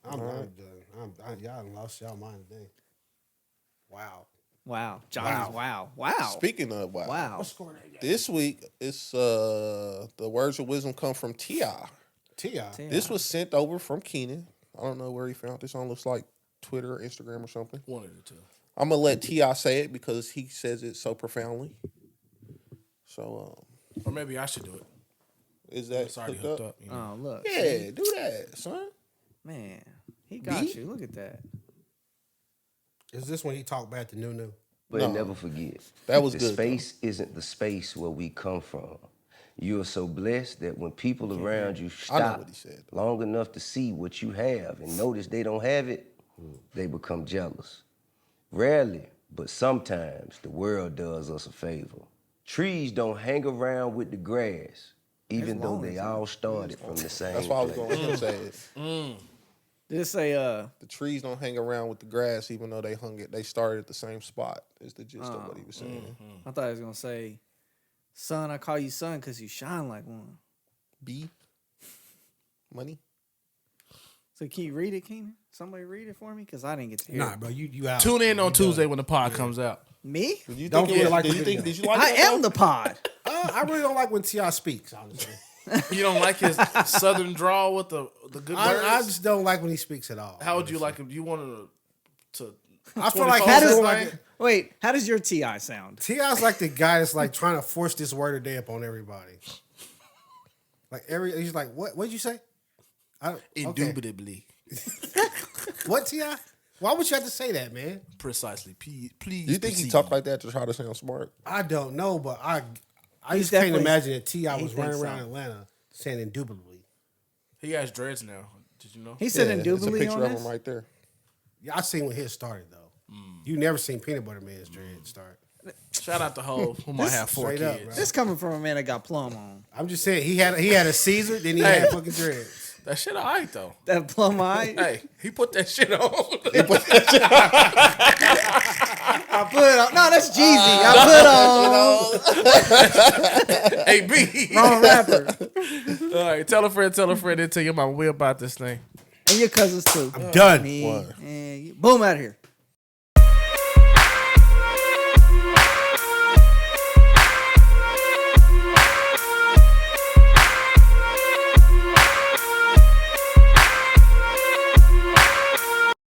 I'm done. Y'all done lost y'all mind today. Wow. Wow, Johnny's wow. Speaking of Wow. What score they got? This week, it's the words of wisdom come from T.I. T.I. This was sent over from Keenan. I don't know where he found this on. Looks like Twitter or Instagram or something. One of the two. I'm going to let T.I. say it because he says it so profoundly. So, Or maybe I should do it. is that It's already hooked hooked up? up. You know? Oh, look. Yeah, do that, son. Man, he got B? you. Look at that. Is this when he talked bad to Nunu? But No. never forget, That was the good, space isn't the space where we come from. You are so blessed that when people around you I know stop what he said. long enough to see what you have and notice they don't have it, they become jealous. Rarely, but sometimes, the world does us a favor. Trees don't hang around with the grass, even though they all started from the same That's why I was place. going to let him say it. Did it say, The trees don't hang around with the grass, even though they started at the same spot. Is the gist of what he was saying. I thought he was going to say, son, I call you son because you shine like one. B, money. So can you read it, Keenan? Somebody read it for me? Because I didn't get to hear Nah, it. bro, you out. Tune in on You Tuesday done. when the pod comes out. Me? Did you Don't think feel it was, like did the you think video. did you like I that, am though? the pod. I really don't like when T.I. speaks, honestly. You don't like his southern drawl with the good words? I just don't like when he speaks at all. How would you like him? You wanted to I feel like 24 he's does- doing like Wait, how does your TI sound? T.I.'s like the guy that's like trying to force this word of day upon everybody. Like he's like, what'd you say? Okay. indubitably. What, T.I.? Why would you have to say that, man? Precisely. Please. Do you think he proceed. talked like that to try to sound smart? I don't know, but I He's just can't definitely- imagine that T.I. he was running thinks around so. Atlanta saying indubitably. He has dreads now. Did you know? He said Yeah, it's a indubitably picture on of this? him right there. Yeah, I seen when his started though. You never seen Peanut Butter Man's dread start. Shout out to Hov, who might have 4 straight up, kids. bro. This coming from a man that got plum on. I'm just saying he had a Caesar, then he Hey. had fucking dreads. That shit alright though. That plum eye. Hey, he put that shit on. I put on. No, that's Jeezy. I put on. Hey B. Wrong rapper. All right, tell a friend, and tell your mama we about this thing. And your cousins too. I'm done. Me. And you. Boom, out of here.